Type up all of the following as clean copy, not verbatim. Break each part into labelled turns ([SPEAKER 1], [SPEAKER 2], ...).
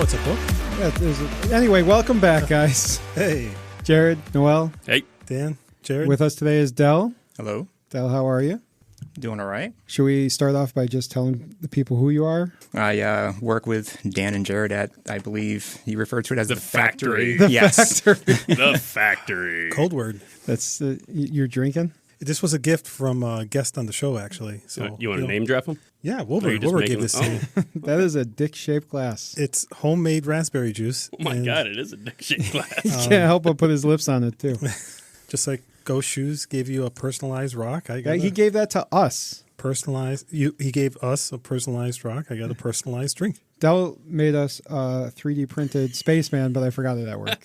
[SPEAKER 1] it's a book?
[SPEAKER 2] Yeah, anyway, welcome back, guys.
[SPEAKER 1] Hey.
[SPEAKER 2] Jared, Noel.
[SPEAKER 3] Hey.
[SPEAKER 1] Dan, Jared.
[SPEAKER 2] With us today is Del.
[SPEAKER 4] Hello.
[SPEAKER 2] Del, how are you?
[SPEAKER 4] Doing all right.
[SPEAKER 2] Should we start off by just telling the people who you are?
[SPEAKER 4] I work with Dan and Jared at, I believe you refer to it as
[SPEAKER 3] The factory.
[SPEAKER 4] Yes.
[SPEAKER 2] Factory.
[SPEAKER 3] The factory.
[SPEAKER 1] Code word.
[SPEAKER 2] That's you're drinking?
[SPEAKER 1] This was a gift from a guest on the show, actually. So
[SPEAKER 3] You want to name drop them?
[SPEAKER 1] Yeah,
[SPEAKER 3] Or
[SPEAKER 1] Wilbur.
[SPEAKER 3] you just
[SPEAKER 1] Wilbur
[SPEAKER 3] making
[SPEAKER 1] gave this
[SPEAKER 3] them?
[SPEAKER 1] to me.
[SPEAKER 2] That is a dick-shaped glass.
[SPEAKER 1] It's homemade raspberry juice.
[SPEAKER 3] Oh my
[SPEAKER 1] and
[SPEAKER 3] God, it is a dick shaped glass.
[SPEAKER 2] He can't help but put his lips on it, too.
[SPEAKER 1] Just like Ghost Shoes gave you a personalized rock, I got
[SPEAKER 2] He
[SPEAKER 1] a
[SPEAKER 2] gave that to us.
[SPEAKER 1] personalized. He gave us a personalized rock. I got a personalized drink.
[SPEAKER 2] Del made us a 3D printed spaceman, but I forgot it at work.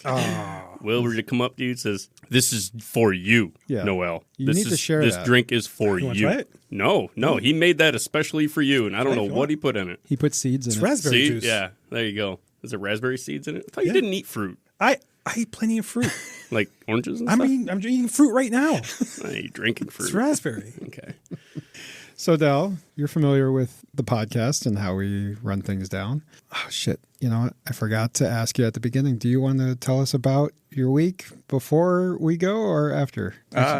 [SPEAKER 3] Wilbur to come up to you and says, "This is for you,
[SPEAKER 2] Yeah.
[SPEAKER 3] Noel.
[SPEAKER 2] You
[SPEAKER 3] this
[SPEAKER 2] need to share
[SPEAKER 3] This
[SPEAKER 2] that.
[SPEAKER 3] drink is for
[SPEAKER 1] You
[SPEAKER 3] you."
[SPEAKER 1] wanna try it?
[SPEAKER 3] No, he made that especially for you, and I don't know what he put in it.
[SPEAKER 2] He put seeds in
[SPEAKER 1] It's
[SPEAKER 2] it.
[SPEAKER 1] raspberry
[SPEAKER 3] See,
[SPEAKER 1] juice.
[SPEAKER 3] yeah, there you go. Is there raspberry seeds in it? I thought you
[SPEAKER 1] Yeah.
[SPEAKER 3] didn't eat fruit,
[SPEAKER 1] I eat plenty of fruit.
[SPEAKER 3] like oranges and
[SPEAKER 1] I'm
[SPEAKER 3] stuff.
[SPEAKER 1] eating fruit right now.
[SPEAKER 3] You drinking fruit?
[SPEAKER 1] It's raspberry.
[SPEAKER 3] Okay.
[SPEAKER 2] So, Del, you're familiar with the podcast and how we run things down. Oh, shit. You know what? I forgot to ask you at the beginning. Do you want to tell us about your week before we go or after?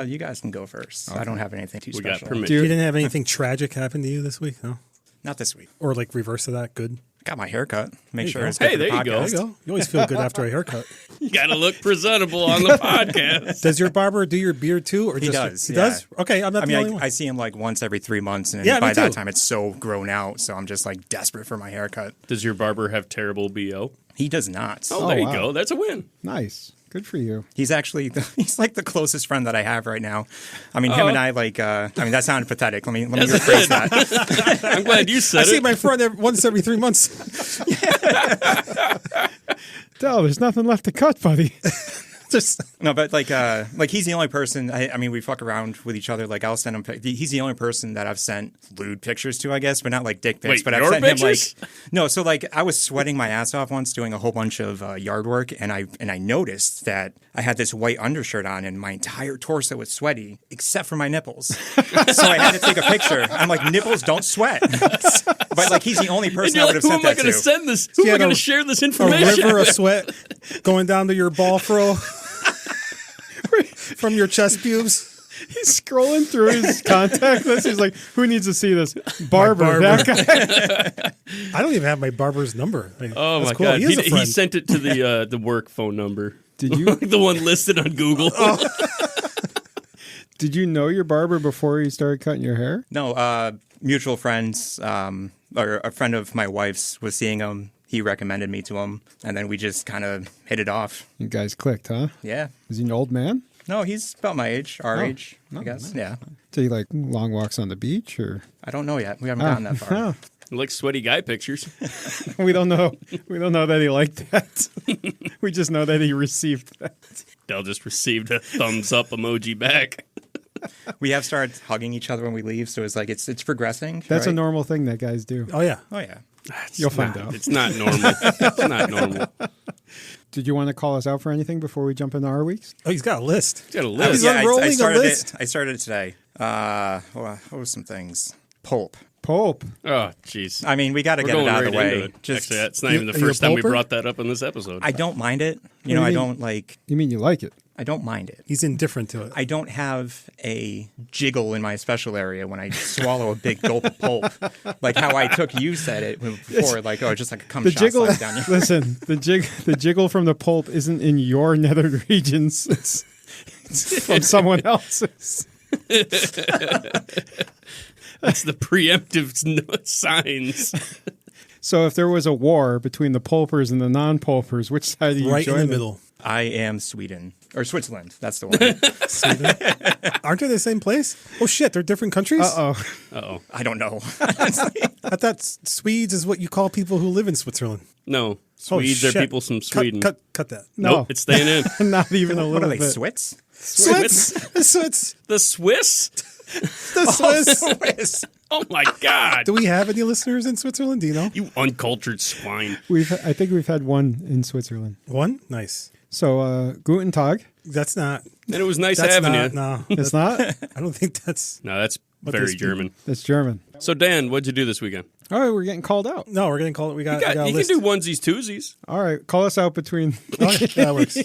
[SPEAKER 4] You guys can go first. I don't have anything too
[SPEAKER 3] We got
[SPEAKER 4] special.
[SPEAKER 3] permission.
[SPEAKER 1] You didn't have anything tragic happen to you this week? No?
[SPEAKER 4] Not this week.
[SPEAKER 1] Or like reverse of that? Good?
[SPEAKER 4] Got my haircut. Make
[SPEAKER 1] you
[SPEAKER 4] sure
[SPEAKER 1] go.
[SPEAKER 4] it's good
[SPEAKER 3] Hey,
[SPEAKER 4] for the
[SPEAKER 3] there you go.
[SPEAKER 1] There you
[SPEAKER 4] podcast.
[SPEAKER 1] go. You always feel good after a haircut.
[SPEAKER 3] You got to look presentable on the podcast.
[SPEAKER 1] Does your barber do your beard too? Or
[SPEAKER 4] He
[SPEAKER 1] just
[SPEAKER 4] does,
[SPEAKER 1] He
[SPEAKER 4] yeah.
[SPEAKER 1] does? Okay, I'm not
[SPEAKER 4] I
[SPEAKER 1] the only
[SPEAKER 4] mean,
[SPEAKER 1] one.
[SPEAKER 4] I see him like once every 3 months, and
[SPEAKER 1] Yeah, me
[SPEAKER 4] by that
[SPEAKER 1] too.
[SPEAKER 4] time it's so grown out, so I'm just like desperate for my haircut.
[SPEAKER 3] Does your barber have terrible BO?
[SPEAKER 4] He does not.
[SPEAKER 3] Oh, there you
[SPEAKER 2] wow.
[SPEAKER 3] go. That's a win.
[SPEAKER 2] Nice. Good for you.
[SPEAKER 4] He's actually he's like the closest friend that I have right now. I mean, him and I like. I mean, that sounded pathetic. Let me rephrase that.
[SPEAKER 3] I'm glad you said
[SPEAKER 1] I
[SPEAKER 3] it.
[SPEAKER 1] see my friend once every 3 months.
[SPEAKER 2] Del, there's nothing left to cut, buddy.
[SPEAKER 1] Just
[SPEAKER 4] No, but like he's the only person. I mean, we fuck around with each other. Like I'll send him. He's the only person that I've sent lewd pictures to, I guess, but not like dick pics.
[SPEAKER 3] Wait,
[SPEAKER 4] but I've
[SPEAKER 3] your
[SPEAKER 4] sent
[SPEAKER 3] pictures?
[SPEAKER 4] him like no. So like I was sweating my ass off once doing a whole bunch of yard work, and I noticed that I had this white undershirt on, and my entire torso was sweaty except for my nipples. So I had to take a picture. I'm like, nipples don't sweat. But like he's the only
[SPEAKER 3] And
[SPEAKER 4] person
[SPEAKER 3] you're
[SPEAKER 4] I would
[SPEAKER 3] like,
[SPEAKER 4] have
[SPEAKER 3] who am
[SPEAKER 4] sent
[SPEAKER 3] I
[SPEAKER 4] that
[SPEAKER 3] going to
[SPEAKER 4] to.
[SPEAKER 3] send this? Who am I
[SPEAKER 1] had
[SPEAKER 3] going
[SPEAKER 1] a-
[SPEAKER 3] to share this
[SPEAKER 1] a
[SPEAKER 3] information?
[SPEAKER 1] river of sweat going down to your ball furrow from your chest pubes.
[SPEAKER 2] He's scrolling through his contact list. He's like, who needs to see this? Barber.
[SPEAKER 1] barber.
[SPEAKER 2] That guy.
[SPEAKER 1] I don't even have my barber's number. Like,
[SPEAKER 3] Oh
[SPEAKER 1] that's
[SPEAKER 3] my
[SPEAKER 1] cool.
[SPEAKER 3] God!
[SPEAKER 1] He is a
[SPEAKER 3] He
[SPEAKER 1] friend.
[SPEAKER 3] sent it to the work phone number.
[SPEAKER 2] Did you
[SPEAKER 3] The one listed on Google.
[SPEAKER 2] did you know your barber before you started cutting your hair?
[SPEAKER 4] No, mutual friends, or a friend of my wife's was seeing him. He recommended me to him, and then we just kind of hit it off.
[SPEAKER 2] You guys clicked, huh?
[SPEAKER 4] Yeah.
[SPEAKER 2] Is he an old man?
[SPEAKER 4] No, he's about my age, our age, I guess. Yeah.
[SPEAKER 2] Do you like long walks on the beach or?
[SPEAKER 4] I don't know yet. We haven't gotten that far.
[SPEAKER 2] Oh,
[SPEAKER 3] Like sweaty guy pictures.
[SPEAKER 2] we don't know. We don't know that he liked that. We just know that he received that.
[SPEAKER 3] Dell just received a thumbs up emoji back.
[SPEAKER 4] We have started hugging each other when we leave, so it's like it's progressing.
[SPEAKER 2] That's a
[SPEAKER 4] right?
[SPEAKER 2] normal thing that guys do.
[SPEAKER 1] Oh, yeah.
[SPEAKER 4] Oh yeah.
[SPEAKER 2] You'll find out.
[SPEAKER 3] It's not normal. It's not normal.
[SPEAKER 2] Did you want to call us out for anything before we jump into our weeks?
[SPEAKER 1] Oh, he's got a list.
[SPEAKER 3] Got a
[SPEAKER 1] He's
[SPEAKER 3] list.
[SPEAKER 1] unrolling a
[SPEAKER 4] started
[SPEAKER 1] list.
[SPEAKER 4] I started it today. What were some things? Pulp.
[SPEAKER 2] Pope.
[SPEAKER 3] Oh, jeez.
[SPEAKER 4] I mean, we got to
[SPEAKER 3] We're
[SPEAKER 4] get it
[SPEAKER 3] going
[SPEAKER 4] out
[SPEAKER 3] right
[SPEAKER 4] of the way.
[SPEAKER 3] into it.
[SPEAKER 4] Just,
[SPEAKER 3] Actually, that's not even the
[SPEAKER 1] are you a
[SPEAKER 3] first time we
[SPEAKER 1] pulper?
[SPEAKER 3] brought that up in this episode.
[SPEAKER 4] I don't mind it.
[SPEAKER 2] What
[SPEAKER 4] You know,
[SPEAKER 2] do
[SPEAKER 4] I
[SPEAKER 2] you
[SPEAKER 4] don't like.
[SPEAKER 2] You mean you like it?
[SPEAKER 4] I don't mind it.
[SPEAKER 1] He's indifferent to it.
[SPEAKER 4] I don't have a jiggle in my special area when I swallow a big gulp of pulp, like how I took you said it before, like just like a cum
[SPEAKER 2] The
[SPEAKER 4] shot
[SPEAKER 2] jiggle.
[SPEAKER 4] slides down your.
[SPEAKER 2] Listen, the jiggle from the pulp isn't in your nether regions. It's from someone else's.
[SPEAKER 3] That's the preemptive signs.
[SPEAKER 2] So if there was a war between the pulpers and the non-pulpers, which side do you
[SPEAKER 1] Right in
[SPEAKER 2] join?
[SPEAKER 1] the middle.
[SPEAKER 4] I am Sweden or Switzerland. That's the one.
[SPEAKER 1] Aren't they the same place? Oh, shit. They're different countries?
[SPEAKER 2] Uh-oh.
[SPEAKER 3] Uh-oh.
[SPEAKER 4] I don't know.
[SPEAKER 1] I thought Swedes is what you call people who live in Switzerland.
[SPEAKER 3] No.
[SPEAKER 1] Oh,
[SPEAKER 3] Swedes are
[SPEAKER 1] shit.
[SPEAKER 3] people from Sweden.
[SPEAKER 1] Cut that.
[SPEAKER 2] No.
[SPEAKER 3] Nope, it's staying in.
[SPEAKER 2] Not even a
[SPEAKER 4] What
[SPEAKER 2] little
[SPEAKER 4] are they,
[SPEAKER 2] bit.
[SPEAKER 4] Swiss?
[SPEAKER 1] Swiss. The Swiss.
[SPEAKER 3] The Swiss?
[SPEAKER 1] The Swiss.
[SPEAKER 4] Swiss.
[SPEAKER 3] Oh, my God.
[SPEAKER 1] Do we have any listeners in Switzerland? Do you know?
[SPEAKER 3] You uncultured swine.
[SPEAKER 2] I think we've had one in Switzerland.
[SPEAKER 1] One? Nice.
[SPEAKER 2] So, Guten Tag.
[SPEAKER 1] That's not.
[SPEAKER 3] And it was nice
[SPEAKER 1] That's
[SPEAKER 3] having
[SPEAKER 1] not.
[SPEAKER 3] you.
[SPEAKER 1] No.
[SPEAKER 2] It's not?
[SPEAKER 1] I don't think that's.
[SPEAKER 3] No, that's
[SPEAKER 1] they
[SPEAKER 3] very
[SPEAKER 1] speak.
[SPEAKER 3] German.
[SPEAKER 2] It's German.
[SPEAKER 3] So, Dan, what'd you do this weekend?
[SPEAKER 2] All right, we're getting called out.
[SPEAKER 1] No, we're getting called. We got
[SPEAKER 3] You
[SPEAKER 1] a
[SPEAKER 3] can
[SPEAKER 1] list.
[SPEAKER 3] do onesies, twosies.
[SPEAKER 2] All right, call us out between.
[SPEAKER 1] Okay, that works.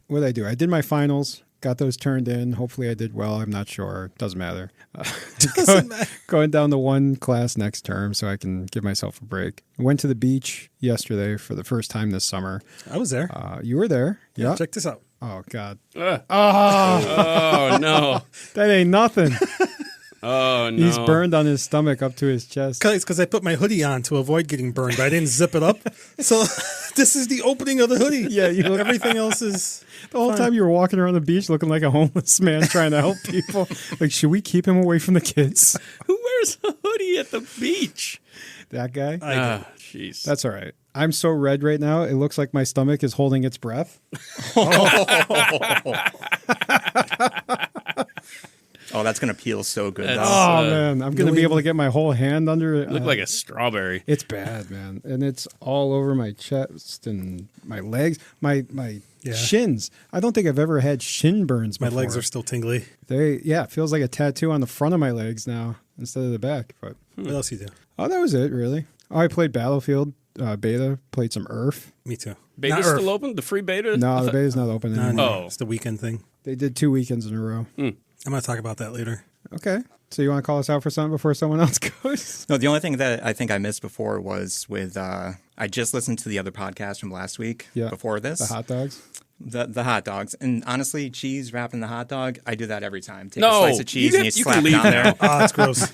[SPEAKER 2] What did I do? I did my finals, got those turned in. Hopefully I did well. I'm not sure. Doesn't matter. Going down to one class next term so I can give myself a break. I went to the beach yesterday for the first time this summer.
[SPEAKER 1] I was there.
[SPEAKER 2] You were there. Yeah.
[SPEAKER 1] Check this out.
[SPEAKER 2] Oh, God.
[SPEAKER 3] Oh, no.
[SPEAKER 2] That ain't nothing.
[SPEAKER 3] Oh, no.
[SPEAKER 2] He's burned on his stomach up to his chest.
[SPEAKER 1] Because I put my hoodie on to avoid getting burned, but I didn't zip it up. So this is the opening of the hoodie.
[SPEAKER 2] Yeah, you look,
[SPEAKER 1] everything else is
[SPEAKER 2] the whole time you were walking around the beach looking like a homeless man trying to help people. Like, should we keep him away from the kids?
[SPEAKER 3] Who wears a hoodie at the beach?
[SPEAKER 2] That guy?
[SPEAKER 3] Jeez.
[SPEAKER 2] That's all right. I'm so red right now, it looks like my stomach is holding its breath.
[SPEAKER 4] Oh, that's going to peel so good.
[SPEAKER 3] That's-
[SPEAKER 4] though.
[SPEAKER 2] Oh, man. I'm going to be able to get my whole hand under it.
[SPEAKER 3] Look like a strawberry.
[SPEAKER 2] It's bad, man. And it's all over my chest and my legs, my shins. I don't think I've ever had shin burns
[SPEAKER 1] my
[SPEAKER 2] before.
[SPEAKER 1] legs are still tingly.
[SPEAKER 2] It feels like a tattoo on the front of my legs now instead of the back. But
[SPEAKER 1] What else you do?
[SPEAKER 2] oh, that was it, really. Oh, I played Battlefield beta, played some Earth.
[SPEAKER 1] Me too.
[SPEAKER 3] Beta's
[SPEAKER 1] Not Earth.
[SPEAKER 3] still open? The free beta?
[SPEAKER 2] No, the beta's not open
[SPEAKER 1] No,
[SPEAKER 2] anymore.
[SPEAKER 1] no,
[SPEAKER 3] Oh.
[SPEAKER 1] it's the weekend thing.
[SPEAKER 2] They did 2 weekends in a row.
[SPEAKER 1] I'm going to talk about that later.
[SPEAKER 2] Okay. So you want to call us out for something before someone else goes?
[SPEAKER 4] No, the only thing that I think I missed before was with I just listened to the other podcast from last week before this.
[SPEAKER 2] The hot dogs?
[SPEAKER 4] The hot dogs. And honestly, cheese wrapped in the hot dog, I do that every time. Take
[SPEAKER 3] No,
[SPEAKER 4] a slice of cheese and you
[SPEAKER 3] you
[SPEAKER 4] slap
[SPEAKER 3] can
[SPEAKER 4] it
[SPEAKER 3] leave
[SPEAKER 4] on there.
[SPEAKER 1] Ah, it's gross.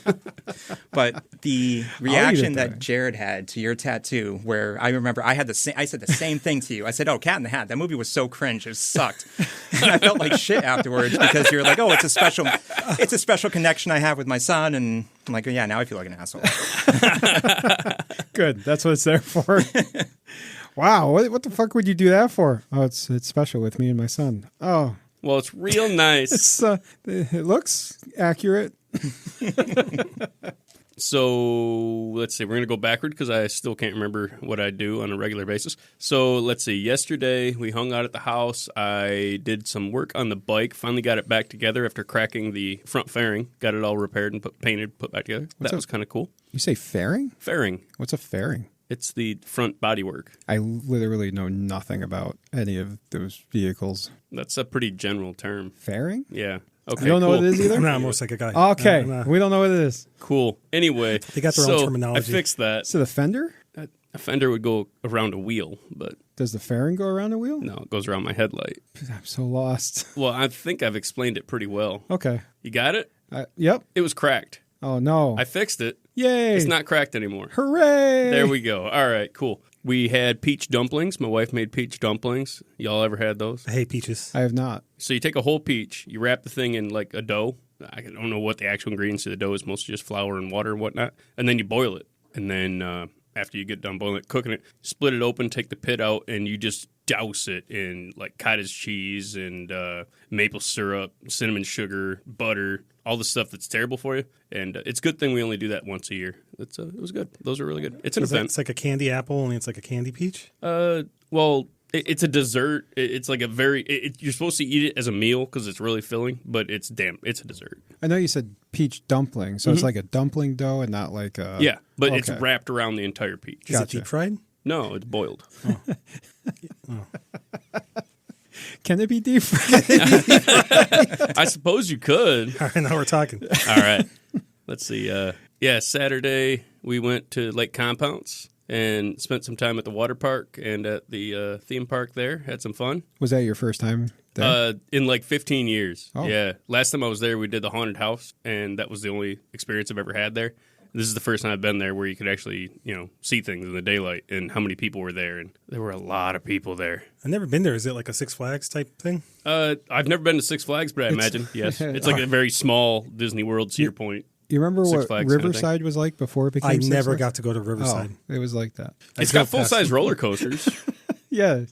[SPEAKER 4] But the
[SPEAKER 2] it
[SPEAKER 4] reaction
[SPEAKER 2] there.
[SPEAKER 4] that Jared had to your tattoo, where I remember I said the same thing to you. I said, "Oh, Cat in the Hat. That movie was so cringe. It sucked." And I felt like shit afterwards because you're like, "Oh, it's a special connection I have with my son." And I'm like, oh, "Yeah, now I feel like an asshole."
[SPEAKER 2] Good. That's what it's there for. Wow. What the fuck would you do that for? Oh, it's special with me and my son. Oh,
[SPEAKER 3] Well, it's real nice.
[SPEAKER 2] it looks accurate.
[SPEAKER 3] So let's see. We're going to go backward because I still can't remember what I do on a regular basis. So let's see. Yesterday, we hung out at the house. I did some work on the bike. Finally got it back together after cracking the front fairing. Got it all repaired and put back together. That was kind of cool.
[SPEAKER 2] You say fairing?
[SPEAKER 3] Fairing.
[SPEAKER 2] What's a fairing?
[SPEAKER 3] It's the front bodywork.
[SPEAKER 2] I literally know nothing about any of those vehicles.
[SPEAKER 3] That's a pretty general term.
[SPEAKER 2] Fairing?
[SPEAKER 3] Yeah. Okay.
[SPEAKER 2] You don't know
[SPEAKER 3] cool.
[SPEAKER 2] what it is either?
[SPEAKER 1] I'm not a motorcycle guy.
[SPEAKER 2] Okay.
[SPEAKER 1] I'm
[SPEAKER 2] We don't know what it is.
[SPEAKER 3] Cool. Anyway,
[SPEAKER 1] They got their own terminology.
[SPEAKER 3] I fixed that.
[SPEAKER 2] So the fender?
[SPEAKER 3] A fender would go around a wheel, but
[SPEAKER 2] Does the fairing go around a wheel?
[SPEAKER 3] no, it goes around my headlight.
[SPEAKER 2] I'm so lost.
[SPEAKER 3] Well, I think I've explained it pretty well.
[SPEAKER 2] Okay.
[SPEAKER 3] You got it?
[SPEAKER 2] Yep.
[SPEAKER 3] It was cracked.
[SPEAKER 2] Oh, no.
[SPEAKER 3] I fixed it.
[SPEAKER 2] Yay.
[SPEAKER 3] It's not cracked anymore.
[SPEAKER 2] Hooray.
[SPEAKER 3] There we go. All right, cool. We had peach dumplings. My wife made peach dumplings. Y'all ever had those?
[SPEAKER 1] I hate peaches.
[SPEAKER 2] I have not.
[SPEAKER 3] So you take a whole peach, you wrap the thing in like a dough. I don't know what the actual ingredients of the dough is, mostly just flour and water and whatnot. And then you boil it. And then after you get done boiling it, cooking it, split it open, take the pit out, and you just douse it in like cottage cheese and maple syrup, cinnamon sugar, butter, all the stuff that's terrible for you. And it's a good thing we only do that once a year. It was good. Those are really good. It's an event.
[SPEAKER 1] It's like a candy apple, only it's like a candy peach.
[SPEAKER 3] Well, it's a dessert. It's like a very. You're supposed to eat it as a meal because it's really filling, but it's a dessert.
[SPEAKER 2] I know you said peach dumpling, so it's like a dumpling dough and not like a...
[SPEAKER 3] Yeah, but it's
[SPEAKER 2] Okay.
[SPEAKER 3] wrapped around the entire peach.
[SPEAKER 1] Is it
[SPEAKER 2] Gotcha.
[SPEAKER 1] deep fried?
[SPEAKER 3] No, it's boiled.
[SPEAKER 2] Can it be deep fried?
[SPEAKER 3] I suppose you could.
[SPEAKER 1] All right, now we're talking.
[SPEAKER 3] All right. Let's see. Saturday we went to Lake Compounce and spent some time at the water park and at the theme park there. Had some fun.
[SPEAKER 2] Was that your first time there?
[SPEAKER 3] In like 15 years.
[SPEAKER 2] Oh.
[SPEAKER 3] Yeah. Last time I was there, we did the haunted house, and that was the only experience I've ever had there. This is the first time I've been there where you could actually, see things in the daylight and how many people were there. And there were a lot of people there.
[SPEAKER 1] I've never been there. Is it like a Six Flags type thing?
[SPEAKER 3] I've never been to Six Flags, but I imagine, yes. It's like a very small Disney World, to your point.
[SPEAKER 2] You remember
[SPEAKER 3] Six
[SPEAKER 2] what
[SPEAKER 3] Flags kind of
[SPEAKER 2] Riverside was like before it became
[SPEAKER 1] I
[SPEAKER 2] Six
[SPEAKER 1] never
[SPEAKER 2] Flags?
[SPEAKER 1] got to go to Riverside.
[SPEAKER 2] Oh, it was like that.
[SPEAKER 3] It's
[SPEAKER 1] drove
[SPEAKER 3] got full-size roller coasters.
[SPEAKER 2] Yeah.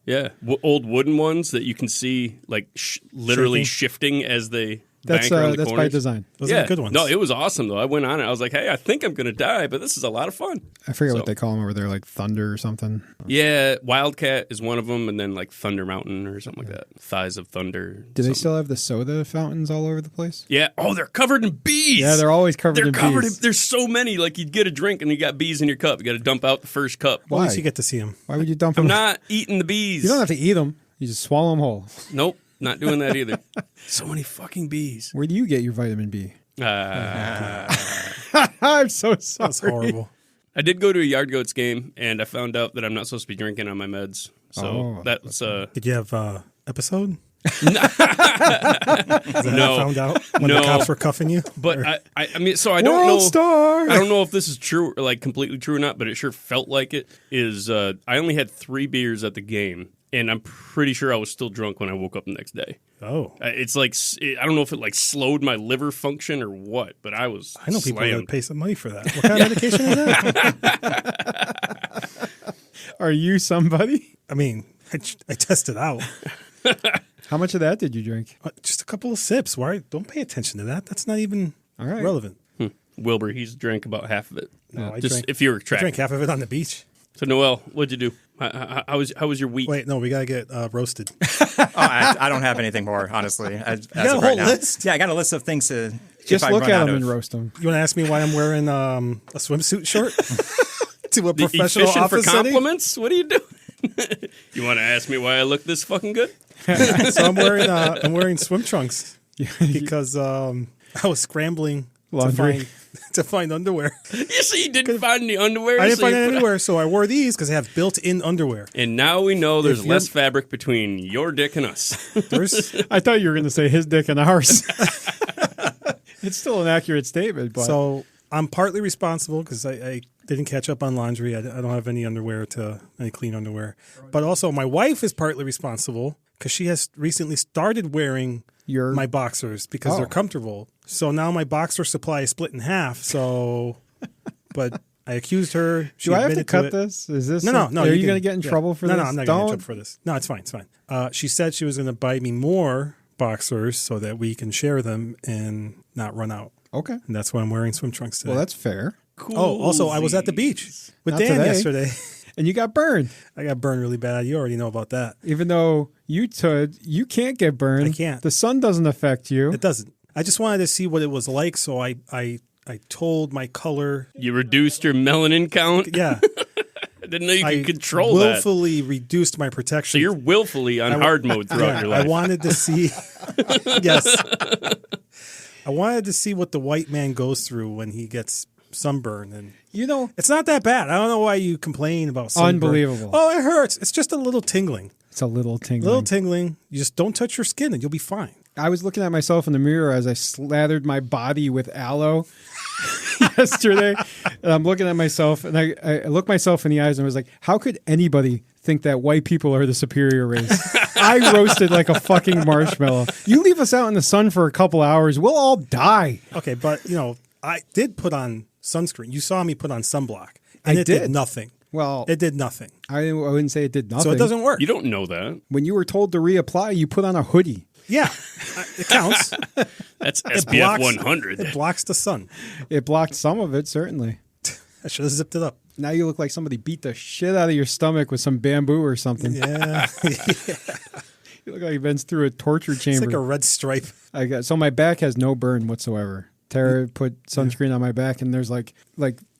[SPEAKER 3] Yeah. Old wooden ones that you can see, like, literally shifting as they bank around the
[SPEAKER 2] That's by
[SPEAKER 3] corners.
[SPEAKER 2] design.
[SPEAKER 1] Those are the good ones.
[SPEAKER 3] No, it was awesome though. I went on it. I was like, hey, I think I'm gonna die, but this is a lot of fun.
[SPEAKER 2] I forget
[SPEAKER 3] So-
[SPEAKER 2] what they call them over there, like Thunder or something.
[SPEAKER 3] Yeah, Wildcat is one of them, and then like Thunder Mountain or something like that. Thighs of Thunder.
[SPEAKER 2] Do they
[SPEAKER 3] something.
[SPEAKER 2] still have the soda fountains all over the place?
[SPEAKER 3] Yeah. Oh, they're covered in bees.
[SPEAKER 2] Yeah, they're always covered
[SPEAKER 3] They're
[SPEAKER 2] in
[SPEAKER 3] covered
[SPEAKER 2] bees.
[SPEAKER 3] in. There's so many. Like you'd get a drink and you got bees in your cup. You got to dump out the first cup.
[SPEAKER 1] Well, at least
[SPEAKER 2] Why?
[SPEAKER 1] you get to see them.
[SPEAKER 2] Why would you dump
[SPEAKER 3] I'm
[SPEAKER 2] them?
[SPEAKER 3] not eating the bees.
[SPEAKER 2] You don't have to eat them. You just swallow them whole.
[SPEAKER 3] Nope, not doing that either. So many fucking bees.
[SPEAKER 2] Where do you get your vitamin B?
[SPEAKER 3] Uh,
[SPEAKER 2] I'm so sorry.
[SPEAKER 1] That's horrible.
[SPEAKER 3] I did go to a Yard Goats game, and I found out that I'm not supposed to be drinking on my meds. So
[SPEAKER 2] Oh,
[SPEAKER 3] that's
[SPEAKER 1] Did you have episode? Is that how you
[SPEAKER 3] No.
[SPEAKER 1] found out when
[SPEAKER 3] No.
[SPEAKER 1] the cops were cuffing you?
[SPEAKER 3] But I mean, so I don't
[SPEAKER 2] World
[SPEAKER 3] know.
[SPEAKER 2] star.
[SPEAKER 3] I don't know if this is true or like completely true or not, but it sure felt like it. Is I only had 3 beers at the game, and I'm pretty sure I was still drunk when I woke up the next day.
[SPEAKER 1] Oh,
[SPEAKER 3] It's like I don't know if it like slowed my liver function or what, but I was.
[SPEAKER 1] I know people that
[SPEAKER 3] slammed.
[SPEAKER 1] would pay some money for that. What kind of medication is that?
[SPEAKER 2] Are you somebody?
[SPEAKER 1] I mean, I tested out.
[SPEAKER 2] How much of that did you drink?
[SPEAKER 1] Just a couple of sips. Why? Don't pay attention to that. That's not even
[SPEAKER 2] All right.
[SPEAKER 1] relevant.
[SPEAKER 3] Wilbur, he's drank about half of it.
[SPEAKER 1] No, I
[SPEAKER 3] Just
[SPEAKER 1] drank-
[SPEAKER 3] if you were
[SPEAKER 1] I
[SPEAKER 3] tracking.
[SPEAKER 1] drank half of it on the beach.
[SPEAKER 3] So Noel, what'd you do? How was your week?
[SPEAKER 1] Wait, no, we gotta get roasted.
[SPEAKER 4] I don't have anything more, honestly. As
[SPEAKER 1] got a
[SPEAKER 4] of
[SPEAKER 1] whole
[SPEAKER 4] right now.
[SPEAKER 1] list?
[SPEAKER 4] Yeah, I got a list of things to.
[SPEAKER 2] Just
[SPEAKER 4] if I
[SPEAKER 2] look
[SPEAKER 4] run
[SPEAKER 2] at
[SPEAKER 4] out
[SPEAKER 2] them
[SPEAKER 4] of-
[SPEAKER 2] and roast them.
[SPEAKER 1] You want to ask me why I'm wearing a swimsuit short to a
[SPEAKER 3] You
[SPEAKER 1] professional
[SPEAKER 3] fishing for
[SPEAKER 1] office setting?
[SPEAKER 3] compliments? What are you doing? You want to ask me why I look this fucking good?
[SPEAKER 1] So I'm wearing swim trunks because I was scrambling
[SPEAKER 2] Laundry.
[SPEAKER 1] to find underwear.
[SPEAKER 3] You see, you didn't find any underwear.
[SPEAKER 1] I didn't
[SPEAKER 3] so you
[SPEAKER 1] find any
[SPEAKER 3] put-
[SPEAKER 1] underwear, so I wore these because they have built-in underwear.
[SPEAKER 3] And now we know there's
[SPEAKER 1] If you're-
[SPEAKER 3] less fabric between your dick and us.
[SPEAKER 1] There's
[SPEAKER 2] I thought you were going to say his dick and ours. It's still an accurate statement, but
[SPEAKER 1] So I'm partly responsible because I didn't catch up on laundry. I don't have any clean underwear. But also my wife is partly responsible because she has recently started wearing my boxers because they're comfortable. So now my boxer supply is split in half. So, but I accused her. She
[SPEAKER 2] do I have to
[SPEAKER 1] admitted
[SPEAKER 2] cut
[SPEAKER 1] it.
[SPEAKER 2] this? Is this
[SPEAKER 1] No.
[SPEAKER 2] Are you
[SPEAKER 1] can-
[SPEAKER 2] going to get in
[SPEAKER 1] yeah.
[SPEAKER 2] trouble for
[SPEAKER 1] no,
[SPEAKER 2] this?
[SPEAKER 1] No, I'm not going to get in trouble for this. No, it's fine. It's fine. She said she was going to buy me more boxers so that we can share them and not run out.
[SPEAKER 2] Okay.
[SPEAKER 1] And that's why I'm wearing swim trunks today.
[SPEAKER 2] Well, that's fair.
[SPEAKER 3] Cool.
[SPEAKER 1] Oh, also, I was at the beach with
[SPEAKER 2] Not
[SPEAKER 1] Dan
[SPEAKER 2] today.
[SPEAKER 1] yesterday.
[SPEAKER 2] And you got burned.
[SPEAKER 1] I got burned really bad. You already know about that.
[SPEAKER 2] Even though you can't get burned.
[SPEAKER 1] I can't.
[SPEAKER 2] The sun doesn't affect you.
[SPEAKER 1] It doesn't. I just wanted to see what it was like, so I told my color.
[SPEAKER 3] You reduced your melanin count?
[SPEAKER 1] Yeah,
[SPEAKER 3] I didn't know you
[SPEAKER 1] I
[SPEAKER 3] could control that.
[SPEAKER 1] willfully reduced my protection.
[SPEAKER 3] So you're willfully on hard mode throughout your
[SPEAKER 1] I
[SPEAKER 3] life.
[SPEAKER 1] wanted to see. Yes, I wanted to see what the white man goes through when he gets sunburn, and
[SPEAKER 2] You know,
[SPEAKER 1] it's not that bad. I don't know why you complain about sunburn.
[SPEAKER 2] Unbelievable.
[SPEAKER 1] Oh, it hurts. It's just a little tingling.
[SPEAKER 2] it's a little tingling.
[SPEAKER 1] Little tingling. You just don't touch your skin, and you'll be fine.
[SPEAKER 2] I was looking at myself in the mirror as I slathered my body with aloe yesterday. And I'm looking at myself, and I looked myself in the eyes and was like, how could anybody think that white people are the superior race? I roasted like a fucking marshmallow. You leave us out in the sun for a couple hours, we'll all die.
[SPEAKER 1] Okay, but I did put on sunscreen. You saw me put on sunblock, and
[SPEAKER 2] I
[SPEAKER 1] it did
[SPEAKER 2] did.
[SPEAKER 1] nothing.
[SPEAKER 2] Well,
[SPEAKER 1] It did nothing.
[SPEAKER 2] I wouldn't say it did nothing.
[SPEAKER 1] So it doesn't work.
[SPEAKER 3] You don't know that.
[SPEAKER 2] When you were told to reapply, you put on a hoodie.
[SPEAKER 1] Yeah, it counts.
[SPEAKER 3] That's
[SPEAKER 1] It
[SPEAKER 3] SPF
[SPEAKER 1] blocks-
[SPEAKER 3] 100.
[SPEAKER 1] It blocks the sun.
[SPEAKER 2] It blocked some of it, certainly.
[SPEAKER 1] I should have zipped it up.
[SPEAKER 2] Now you look like somebody beat the shit out of your stomach with some bamboo or something.
[SPEAKER 1] Yeah,
[SPEAKER 2] You look like you've been through a torture
[SPEAKER 1] it's
[SPEAKER 2] chamber.
[SPEAKER 1] like a red stripe.
[SPEAKER 2] So my back has no burn whatsoever. Tara put sunscreen on my back, and there's like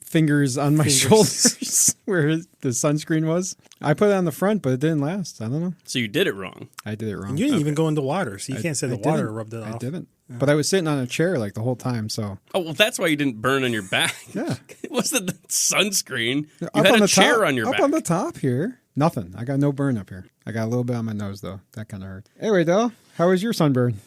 [SPEAKER 2] fingers on my shoulders where the sunscreen was. I put it on the front, but it didn't last. I don't know.
[SPEAKER 3] So you did it wrong.
[SPEAKER 2] I did it wrong.
[SPEAKER 1] And you didn't even go into water, so you can't say the water
[SPEAKER 2] didn't.
[SPEAKER 1] rubbed it off.
[SPEAKER 2] I didn't. But I was sitting on a chair like the whole time, so
[SPEAKER 3] Oh, well, that's why you didn't burn on your back.
[SPEAKER 2] Yeah.
[SPEAKER 3] It wasn't the sunscreen. You
[SPEAKER 2] up
[SPEAKER 3] had
[SPEAKER 2] on
[SPEAKER 3] a
[SPEAKER 2] the
[SPEAKER 3] chair
[SPEAKER 2] top,
[SPEAKER 3] on your
[SPEAKER 2] up
[SPEAKER 3] back.
[SPEAKER 2] on the top here. Nothing. I got no burn up here. I got a little bit on my nose though. That kind of hurt. Anyway, Del, how was your sunburn?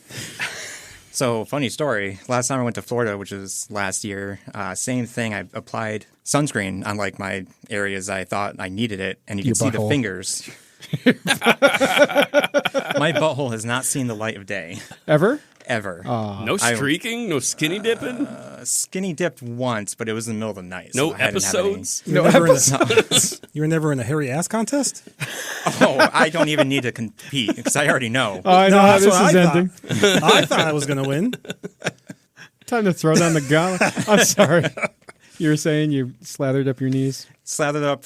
[SPEAKER 4] So, funny story. Last time I went to Florida, which was last year, same thing. I applied sunscreen on like my areas I thought I needed it, and you
[SPEAKER 2] Your
[SPEAKER 4] can see the
[SPEAKER 2] butthole.
[SPEAKER 4] fingers. My butthole has not seen the light of day.
[SPEAKER 2] Ever?
[SPEAKER 4] ever.
[SPEAKER 3] No streaking, no skinny dipping.
[SPEAKER 4] Skinny dipped once, but it was in the middle of the night.
[SPEAKER 3] No
[SPEAKER 4] so I didn't have any.
[SPEAKER 3] episodes.
[SPEAKER 1] You were never in a hairy ass contest?
[SPEAKER 4] Oh, I don't even need to compete because I already know.
[SPEAKER 2] Oh, I know how
[SPEAKER 1] that's
[SPEAKER 2] this
[SPEAKER 1] what
[SPEAKER 2] is
[SPEAKER 1] I
[SPEAKER 2] ending.
[SPEAKER 1] I thought I was going to win.
[SPEAKER 2] Time to throw down the gauntlet. I'm sorry. You were saying you slathered up your knees?
[SPEAKER 4] Slathered up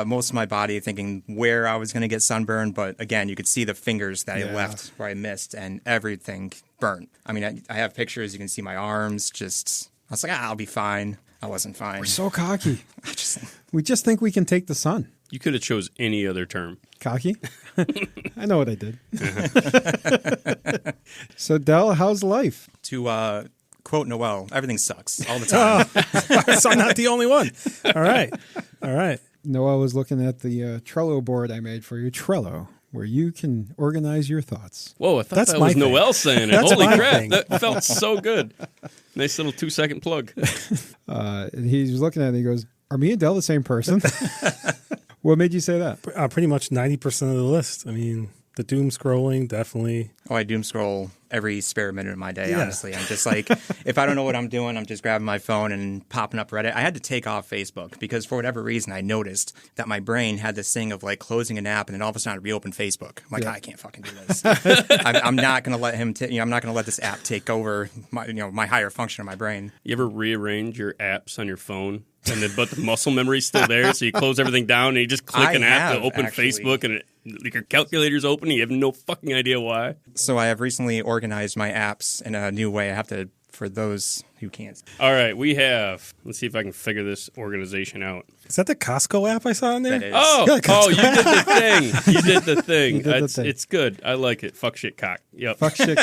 [SPEAKER 4] most of my body thinking where I was going to get sunburned. But again, you could see the fingers that I left where I missed and everything burnt. I mean, I have pictures. You can see my arms just... I was like, I'll be fine. I wasn't fine.
[SPEAKER 2] We're so cocky. We just think we can take the sun.
[SPEAKER 3] You could have chose any other term.
[SPEAKER 2] Cocky? I know what I did. So, Del, how's life?
[SPEAKER 4] To quote Noel, everything sucks all the time.
[SPEAKER 1] So I'm not the only one. All right.
[SPEAKER 2] Noel was looking at the Trello board I made for you. Trello, where you can organize your thoughts.
[SPEAKER 3] Whoa, I thought
[SPEAKER 1] That's
[SPEAKER 3] that
[SPEAKER 1] my
[SPEAKER 3] was
[SPEAKER 1] thing.
[SPEAKER 3] Noel saying it.
[SPEAKER 1] That's
[SPEAKER 3] Holy
[SPEAKER 1] my
[SPEAKER 3] crap,
[SPEAKER 1] thing.
[SPEAKER 3] that felt so good. Nice little 2-second plug.
[SPEAKER 2] And he was looking at it and he goes, are me and Del the same person? What made you say that?
[SPEAKER 1] Pretty much 90% of the list. I mean, the doom scrolling, definitely.
[SPEAKER 4] Oh, I doom scroll every spare minute of my day,
[SPEAKER 1] Yeah.
[SPEAKER 4] honestly. I'm just like, if I don't know what I'm doing, I'm just grabbing my phone and popping up Reddit. I had to take off Facebook because for whatever reason, I noticed that my brain had this thing of like closing an app and then all of a sudden I'd reopen Facebook. I'm like, I can't fucking do this. I'm not going to let him, I'm not going to let this app take over my, my higher function of my brain.
[SPEAKER 3] You ever rearrange your apps on your phone? But the muscle memory's still there, so you close everything down and you just click an app to open Facebook and your calculator's open and you have no fucking idea why.
[SPEAKER 4] So I have recently organized my apps in a new way. I have to, for those who can't.
[SPEAKER 3] All right, let's see if I can figure this organization out.
[SPEAKER 1] Is that the Costco app I saw in there?
[SPEAKER 4] That is.
[SPEAKER 3] Oh, you did the thing. You did the thing.
[SPEAKER 2] did the thing.
[SPEAKER 3] It's good. I like it. Fuck shit cock. Yep.
[SPEAKER 2] Fuck shit.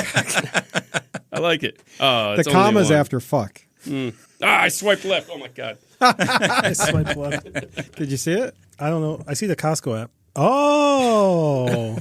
[SPEAKER 3] I like it.
[SPEAKER 2] The
[SPEAKER 3] It's only
[SPEAKER 2] comma's
[SPEAKER 3] one.
[SPEAKER 2] after fuck.
[SPEAKER 3] I swiped left. Oh my God.
[SPEAKER 1] I swiped left.
[SPEAKER 2] Did you see it?
[SPEAKER 1] I don't know. I see the Costco app. Oh,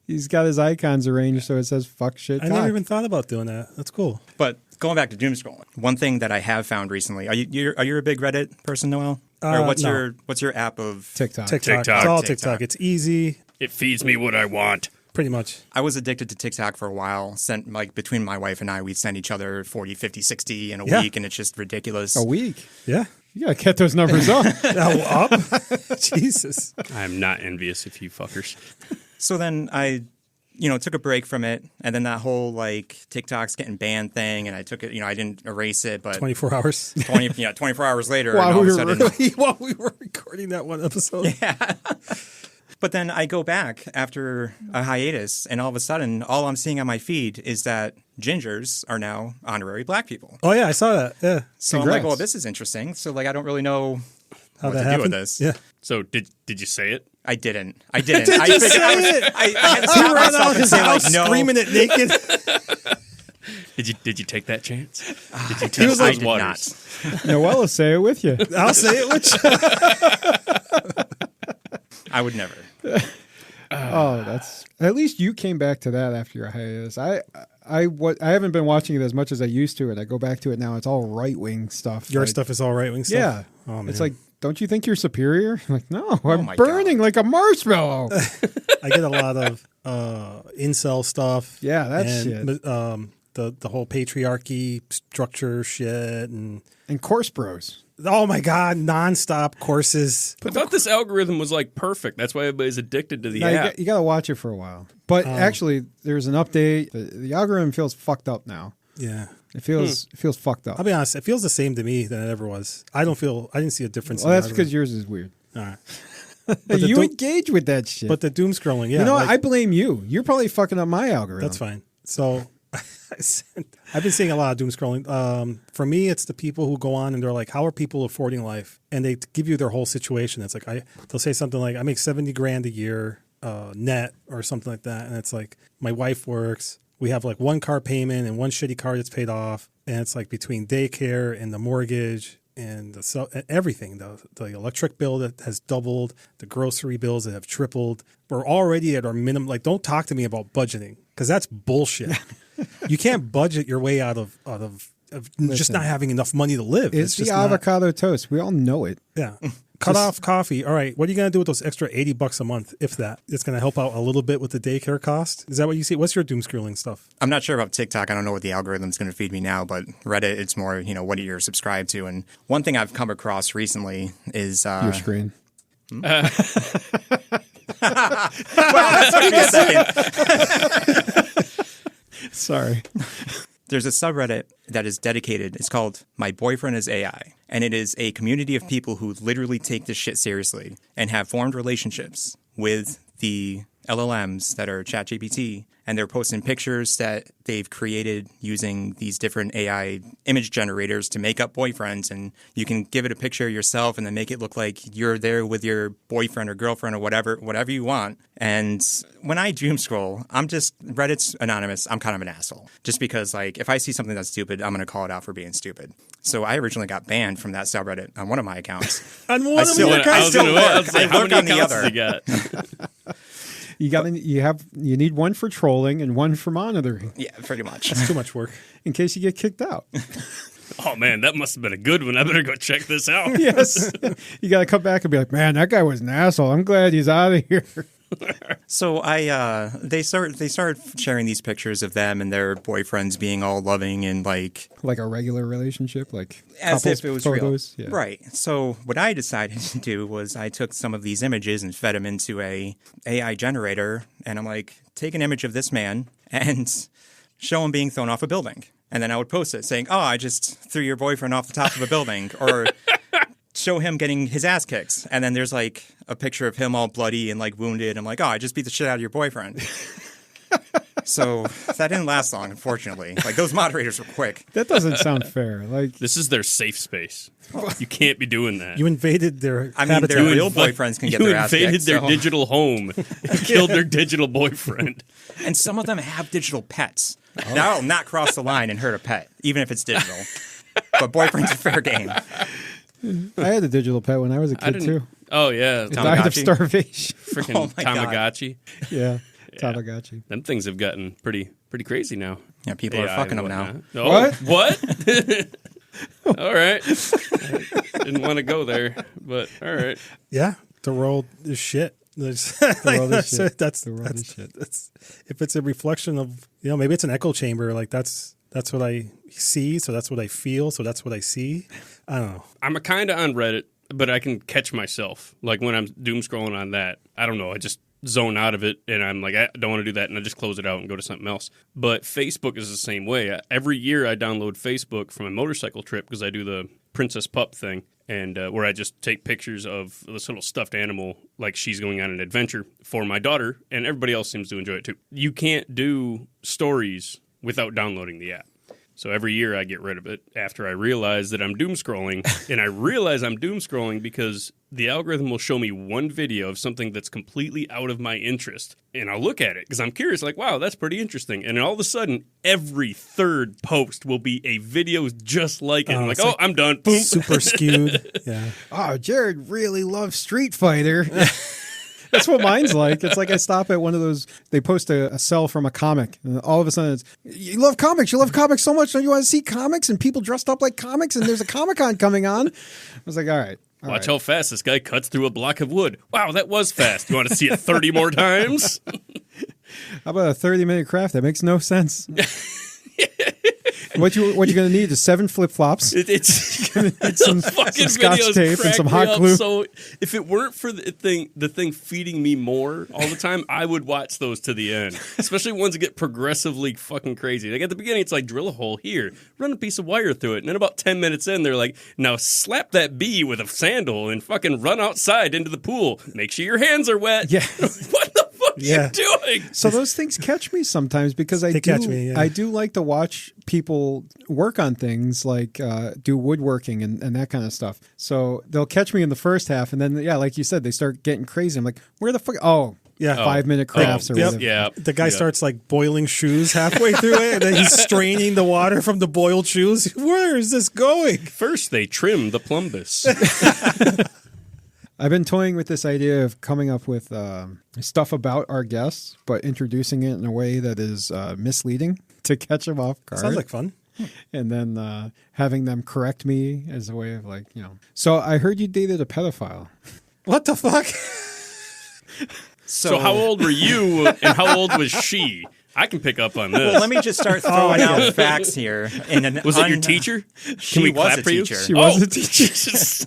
[SPEAKER 2] He's got his icons arranged so it says fuck shit.
[SPEAKER 1] I
[SPEAKER 2] cock.
[SPEAKER 1] never even thought about doing that. That's cool.
[SPEAKER 4] But going back to doomscrolling, one thing that I have found recently, are you a big Reddit person, Noel? Or what's
[SPEAKER 1] no.
[SPEAKER 4] your app of
[SPEAKER 2] TikTok.
[SPEAKER 1] TikTok.
[SPEAKER 3] TikTok.
[SPEAKER 1] It's all
[SPEAKER 4] TikTok.
[SPEAKER 1] TikTok. It's easy,
[SPEAKER 3] It feeds me what I want.
[SPEAKER 1] pretty much.
[SPEAKER 4] I was addicted to TikTok for a while. Sent like between my wife and I, we'd send each other 40, 50, 60 in a
[SPEAKER 1] Yeah.
[SPEAKER 4] week, and it's just ridiculous.
[SPEAKER 2] A week.
[SPEAKER 1] Yeah.
[SPEAKER 2] You gotta get those numbers up.
[SPEAKER 1] Up? Jesus.
[SPEAKER 3] I'm not envious of you fuckers.
[SPEAKER 4] So then I, took a break from it, and then that whole like TikTok's getting banned thing, and I took it. I didn't erase it, but
[SPEAKER 1] 24 hours.
[SPEAKER 4] 24 hours later,
[SPEAKER 2] While
[SPEAKER 4] and all
[SPEAKER 2] we
[SPEAKER 4] of a
[SPEAKER 2] were
[SPEAKER 4] sudden,
[SPEAKER 1] While we were recording that one episode.
[SPEAKER 4] But then I go back after a hiatus, and all of a sudden, all I'm seeing on my feed is that gingers are now honorary black people.
[SPEAKER 1] Oh, yeah, I saw that. Yeah.
[SPEAKER 4] So
[SPEAKER 2] Congrats.
[SPEAKER 4] I'm like, well, this is interesting. So like, I don't really know
[SPEAKER 1] How
[SPEAKER 4] what
[SPEAKER 1] that
[SPEAKER 4] to
[SPEAKER 1] happened.
[SPEAKER 4] do with this.
[SPEAKER 1] Yeah.
[SPEAKER 3] So did you say it?
[SPEAKER 4] I didn't. I
[SPEAKER 1] Did
[SPEAKER 4] figured
[SPEAKER 1] you say it?
[SPEAKER 4] I had to
[SPEAKER 1] He
[SPEAKER 4] stop
[SPEAKER 1] ran
[SPEAKER 4] myself
[SPEAKER 1] out
[SPEAKER 4] and
[SPEAKER 1] his
[SPEAKER 4] say
[SPEAKER 1] house
[SPEAKER 4] like, no.
[SPEAKER 1] screaming it naked.
[SPEAKER 3] Did you take that chance? Did you
[SPEAKER 4] I
[SPEAKER 3] test those
[SPEAKER 4] did
[SPEAKER 3] waters?
[SPEAKER 4] not.
[SPEAKER 2] Noelle will say it with you.
[SPEAKER 1] I'll say it with you.
[SPEAKER 4] I would never.
[SPEAKER 2] Oh, that's at least you came back to that after your hiatus. I haven't been watching it as much as I used to. I go back to it now. It's all right wing stuff.
[SPEAKER 1] Your
[SPEAKER 2] Like,
[SPEAKER 1] stuff is all right wing stuff?
[SPEAKER 2] Yeah.
[SPEAKER 1] Oh, man.
[SPEAKER 2] It's like, don't you think you're superior? I'm like, no, I'm
[SPEAKER 4] my
[SPEAKER 2] burning
[SPEAKER 4] God.
[SPEAKER 2] like a marshmallow.
[SPEAKER 1] I get a lot of incel stuff.
[SPEAKER 2] Yeah, that's
[SPEAKER 1] and,
[SPEAKER 2] shit.
[SPEAKER 1] The whole patriarchy structure shit and
[SPEAKER 2] And course bros.
[SPEAKER 1] oh my god, nonstop courses.
[SPEAKER 3] I thought this algorithm was like perfect. That's why everybody's addicted to the
[SPEAKER 2] Now,
[SPEAKER 3] app.
[SPEAKER 2] you got to watch it for a while. But actually, there's an update. The algorithm feels fucked up now.
[SPEAKER 1] Yeah.
[SPEAKER 2] It feels fucked up.
[SPEAKER 1] I'll be honest, it feels the same to me than it ever was. I didn't see a difference.
[SPEAKER 2] Well,
[SPEAKER 1] in
[SPEAKER 2] that's
[SPEAKER 1] the
[SPEAKER 2] because yours is weird.
[SPEAKER 1] algorithm. All right.
[SPEAKER 2] But
[SPEAKER 1] the
[SPEAKER 2] you
[SPEAKER 1] doom-
[SPEAKER 2] engage with that shit.
[SPEAKER 1] But the doom scrolling, yeah.
[SPEAKER 2] you know what?
[SPEAKER 1] like,
[SPEAKER 2] I blame you. You're probably fucking up my algorithm.
[SPEAKER 1] that's fine. So I've been seeing a lot of doom scrolling. For me, it's the people who go on and they're like, how are people affording life? And they give you their whole situation. It's like, they'll say something like, I make 70 grand a year net or something like that. And it's like, my wife works. We have like one car payment and one shitty car that's paid off. And it's like between daycare and the mortgage and everything, the electric bill that has doubled, the grocery bills that have tripled. We're already at our minimum. Like, don't talk to me about budgeting because that's bullshit. You can't budget your way out of just not having enough money to live.
[SPEAKER 2] It's
[SPEAKER 1] just
[SPEAKER 2] the avocado toast. We all know it.
[SPEAKER 1] Yeah. Cut off coffee. All right. What are you going to do with those extra $80 a month, if that? It's going to help out a little bit with the daycare cost. Is that what you see? What's your doomscrolling stuff?
[SPEAKER 4] I'm not sure about TikTok. I don't know what the algorithm's going to feed me now, but Reddit, it's more, what you're subscribed to. And one thing I've come across recently is...
[SPEAKER 2] your screen.
[SPEAKER 4] Wow, that took me a second.
[SPEAKER 2] Sorry.
[SPEAKER 4] There's a subreddit that is dedicated. It's called My Boyfriend is AI. And it is a community of people who literally take this shit seriously and have formed relationships with the LLMs that are ChatGPT. And they're posting pictures that they've created using these different AI image generators to make up boyfriends. And you can give it a picture of yourself and then make it look like you're there with your boyfriend or girlfriend or whatever you want. And when I doom scroll, Reddit's anonymous. I'm kind of an asshole. Just because, if I see something that's stupid, I'm going to call it out for being stupid. So I originally got banned from that subreddit on one of my accounts.
[SPEAKER 1] On one of your
[SPEAKER 4] I still lurk. I
[SPEAKER 3] How
[SPEAKER 4] lurk
[SPEAKER 3] many
[SPEAKER 4] on the
[SPEAKER 3] accounts
[SPEAKER 4] other.
[SPEAKER 3] you got?
[SPEAKER 2] You need one for trolling and one for monitoring
[SPEAKER 4] Yeah, pretty much.
[SPEAKER 1] It's too much work.
[SPEAKER 2] in case you get kicked out.
[SPEAKER 3] Oh, man, that must have been a good one. I better go check this out.
[SPEAKER 2] Yes. You got to come back and be like, man, that guy was an asshole. I'm glad he's out of here.
[SPEAKER 4] So they started sharing these pictures of them and their boyfriends being all loving and
[SPEAKER 2] Like a regular relationship, like
[SPEAKER 4] as
[SPEAKER 2] couples
[SPEAKER 4] if it was
[SPEAKER 2] photos.
[SPEAKER 4] real.
[SPEAKER 2] Yeah.
[SPEAKER 4] Right. So what I decided to do was I took some of these images and fed them into a AI generator, and I'm like, take an image of this man and show him being thrown off a building. And then I would post it saying, oh, I just threw your boyfriend off the top of a building, or show him getting his ass kicked. And then there's a picture of him all bloody and wounded. I'm like, oh, I just beat the shit out of your boyfriend. So that didn't last long, unfortunately. Those moderators were quick.
[SPEAKER 2] That doesn't sound fair.
[SPEAKER 3] This is their safe space. You can't be doing that.
[SPEAKER 1] You invaded their
[SPEAKER 4] their real boyfriends can get their ass kicked.
[SPEAKER 3] You invaded their
[SPEAKER 4] so.
[SPEAKER 3] digital home and killed their digital boyfriend.
[SPEAKER 4] And some of them have digital pets. Now I'll not cross the line and hurt a pet, even if it's digital. But boyfriend's a fair game.
[SPEAKER 2] I had a digital pet when I was a kid, too.
[SPEAKER 3] Oh, yeah.
[SPEAKER 2] It died of starvation.
[SPEAKER 3] Freaking
[SPEAKER 4] Oh, my God.
[SPEAKER 3] Tamagotchi.
[SPEAKER 2] Yeah, Tamagotchi.
[SPEAKER 3] Them things have gotten pretty crazy now.
[SPEAKER 4] Yeah, people are
[SPEAKER 3] AI
[SPEAKER 4] fucking
[SPEAKER 3] and
[SPEAKER 4] them now.
[SPEAKER 3] whatnot. Oh, what? All right. Didn't want to go there, but all right.
[SPEAKER 1] Yeah, the world is shit. That's
[SPEAKER 2] The world is shit.
[SPEAKER 1] The world is shit. If it's a reflection of, maybe it's an echo chamber. That's what I see, so that's what I feel, so that's what I see. I don't know.
[SPEAKER 3] I'm kind of on Reddit, but I can catch myself. When I'm doom scrolling on that, I don't know. I just zone out of it, and I'm like, I don't want to do that, and I just close it out and go to something else. But Facebook is the same way. Every year I download Facebook for my motorcycle trip because I do the Princess Pup thing, and where I just take pictures of this little stuffed animal like she's going on an adventure for my daughter, and everybody else seems to enjoy it too. You can't do stories without downloading the app. So every year I get rid of it after I realize that I'm doom scrolling. And I realize I'm doom scrolling because the algorithm will show me one video of something that's completely out of my interest. And I'll look at it because I'm curious, wow, that's pretty interesting. And then all of a sudden, every third post will be a video just like it. I'm like, I'm done. Boom.
[SPEAKER 1] Super skewed. Yeah.
[SPEAKER 2] Oh, Jared really loves Street Fighter. That's what mine's like. It's like I stop at one of those, they post a cell from a comic, and all of a sudden it's, you love comics so much, don't you want to see comics and people dressed up like comics, and there's a Comic-Con coming on? I was like, all right.
[SPEAKER 3] Watch how fast this guy cuts through a block of wood. Wow, that was fast. You want to see it 30 more times?
[SPEAKER 2] How about a 30-minute craft? That makes no sense. What you going to need is 7 flip-flops.
[SPEAKER 3] It's
[SPEAKER 2] some
[SPEAKER 3] fucking
[SPEAKER 2] Scotch
[SPEAKER 3] videos
[SPEAKER 2] tape and some
[SPEAKER 3] crack me
[SPEAKER 2] hot
[SPEAKER 3] up.
[SPEAKER 2] glue.
[SPEAKER 3] So if it weren't for the thing feeding me more all the time, I would watch those to the end. Especially ones that get progressively fucking crazy. Like at the beginning, it's like drill a hole here, run a piece of wire through it, and then about 10 minutes in, they're like, now slap that bee with a sandal and fucking run outside into the pool. Make sure your hands are wet.
[SPEAKER 2] Yeah.
[SPEAKER 3] What the fuck are you doing?
[SPEAKER 2] So those things catch me sometimes because I do like to watch people work on things like do woodworking and that kind of stuff. So they'll catch me in the first half, and then like you said, they start getting crazy. I'm like, where the fuck? Oh, yeah, 5-minute crafts or whatever.
[SPEAKER 3] Yeah,
[SPEAKER 1] the guy starts boiling shoes halfway through it, and then he's straining the water from the boiled shoes. Where is this going?
[SPEAKER 3] First, they trim the plumbus.
[SPEAKER 2] I've been toying with this idea of coming up with stuff about our guests, but introducing it in a way that is misleading to catch them off guard.
[SPEAKER 1] Sounds like fun.
[SPEAKER 2] and then having them correct me as a way of like, you know. So I heard you dated a pedophile.
[SPEAKER 1] What the fuck?
[SPEAKER 3] So how old were you and how old was she? I can pick up on this.
[SPEAKER 4] Well, let me just start throwing out facts here.
[SPEAKER 3] Was it your teacher?
[SPEAKER 4] She
[SPEAKER 3] we
[SPEAKER 4] was
[SPEAKER 3] clap
[SPEAKER 4] a
[SPEAKER 3] for you?
[SPEAKER 4] teacher.
[SPEAKER 2] She was a teacher.
[SPEAKER 3] Jesus.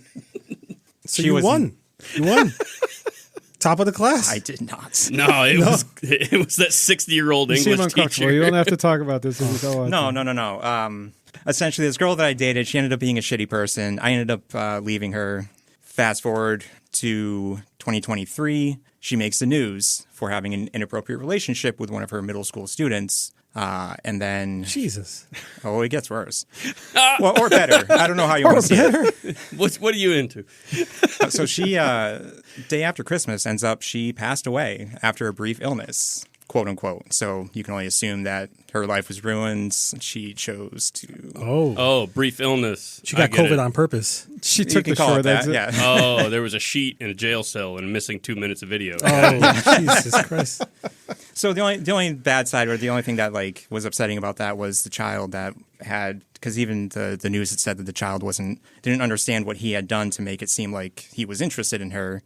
[SPEAKER 1] So
[SPEAKER 4] She
[SPEAKER 1] you
[SPEAKER 4] was-
[SPEAKER 1] won. You won. Top of the class.
[SPEAKER 4] I did not.
[SPEAKER 3] No, it was that 60-year-old
[SPEAKER 2] You seem
[SPEAKER 3] English
[SPEAKER 2] uncomfortable.
[SPEAKER 3] teacher.
[SPEAKER 2] You don't have to talk about this if you don't want to.
[SPEAKER 4] No. Essentially, this girl that I dated, she ended up being a shitty person. I ended up leaving her. Fast forward to 2023, she makes the news for having an inappropriate relationship with one of her middle school students. And then,
[SPEAKER 1] Jesus.
[SPEAKER 4] it gets worse. Well, or better. I don't know how you want to see it.
[SPEAKER 3] What are you into?
[SPEAKER 4] So she, day after Christmas, she passed away after a brief illness, quote unquote. So you can only assume that her life was ruined. She chose to.
[SPEAKER 3] Oh, brief illness.
[SPEAKER 1] She got COVID on purpose.
[SPEAKER 2] She
[SPEAKER 4] You
[SPEAKER 2] took
[SPEAKER 4] can
[SPEAKER 2] the
[SPEAKER 4] call
[SPEAKER 2] short
[SPEAKER 4] it that.
[SPEAKER 2] exit.
[SPEAKER 4] Yeah.
[SPEAKER 3] Oh, there was a sheet in a jail cell and missing 2 minutes of video.
[SPEAKER 1] Oh, Jesus Christ.
[SPEAKER 4] So the only bad side, or the only thing that like was upsetting about that, was the child that had, because even the news had said that the child didn't understand what he had done to make it seem like he was interested in her.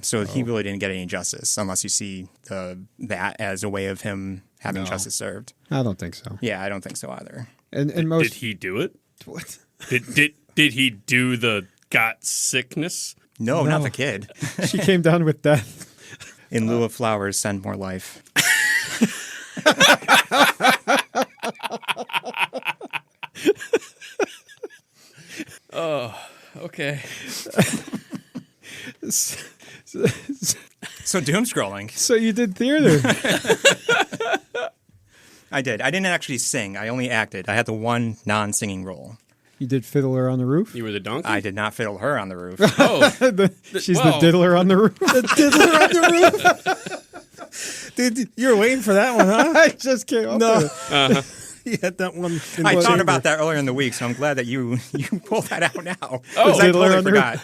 [SPEAKER 4] So he really didn't get any justice unless you see that as a way of him having justice served.
[SPEAKER 2] I don't think so.
[SPEAKER 4] Yeah, I don't think so either.
[SPEAKER 2] And most
[SPEAKER 3] Did he do it?
[SPEAKER 2] what?
[SPEAKER 3] Did he do the got sickness?
[SPEAKER 4] No, not the kid.
[SPEAKER 2] She came down with death.
[SPEAKER 4] In lieu of flowers, send more life.
[SPEAKER 3] Okay.
[SPEAKER 4] So doomscrolling.
[SPEAKER 2] So you did theater.
[SPEAKER 4] I did. I didn't actually sing. I only acted. I had the one non-singing role.
[SPEAKER 2] You did Fiddler on the Roof.
[SPEAKER 3] You were the donkey?
[SPEAKER 4] I did not fiddle her on the roof.
[SPEAKER 3] Oh,
[SPEAKER 2] She's
[SPEAKER 3] well-
[SPEAKER 2] the diddler on the roof.
[SPEAKER 1] Diddler on the roof. Dude, you were waiting for that one, huh?
[SPEAKER 2] I just came up
[SPEAKER 1] No.
[SPEAKER 2] with it.
[SPEAKER 1] You had that one. In
[SPEAKER 4] I
[SPEAKER 1] the
[SPEAKER 4] thought
[SPEAKER 1] chamber.
[SPEAKER 4] about that earlier in the week, so I'm glad that you pulled that out now.
[SPEAKER 3] Oh.
[SPEAKER 4] 'Cause I
[SPEAKER 2] Diddler
[SPEAKER 4] totally
[SPEAKER 2] on the
[SPEAKER 4] forgot.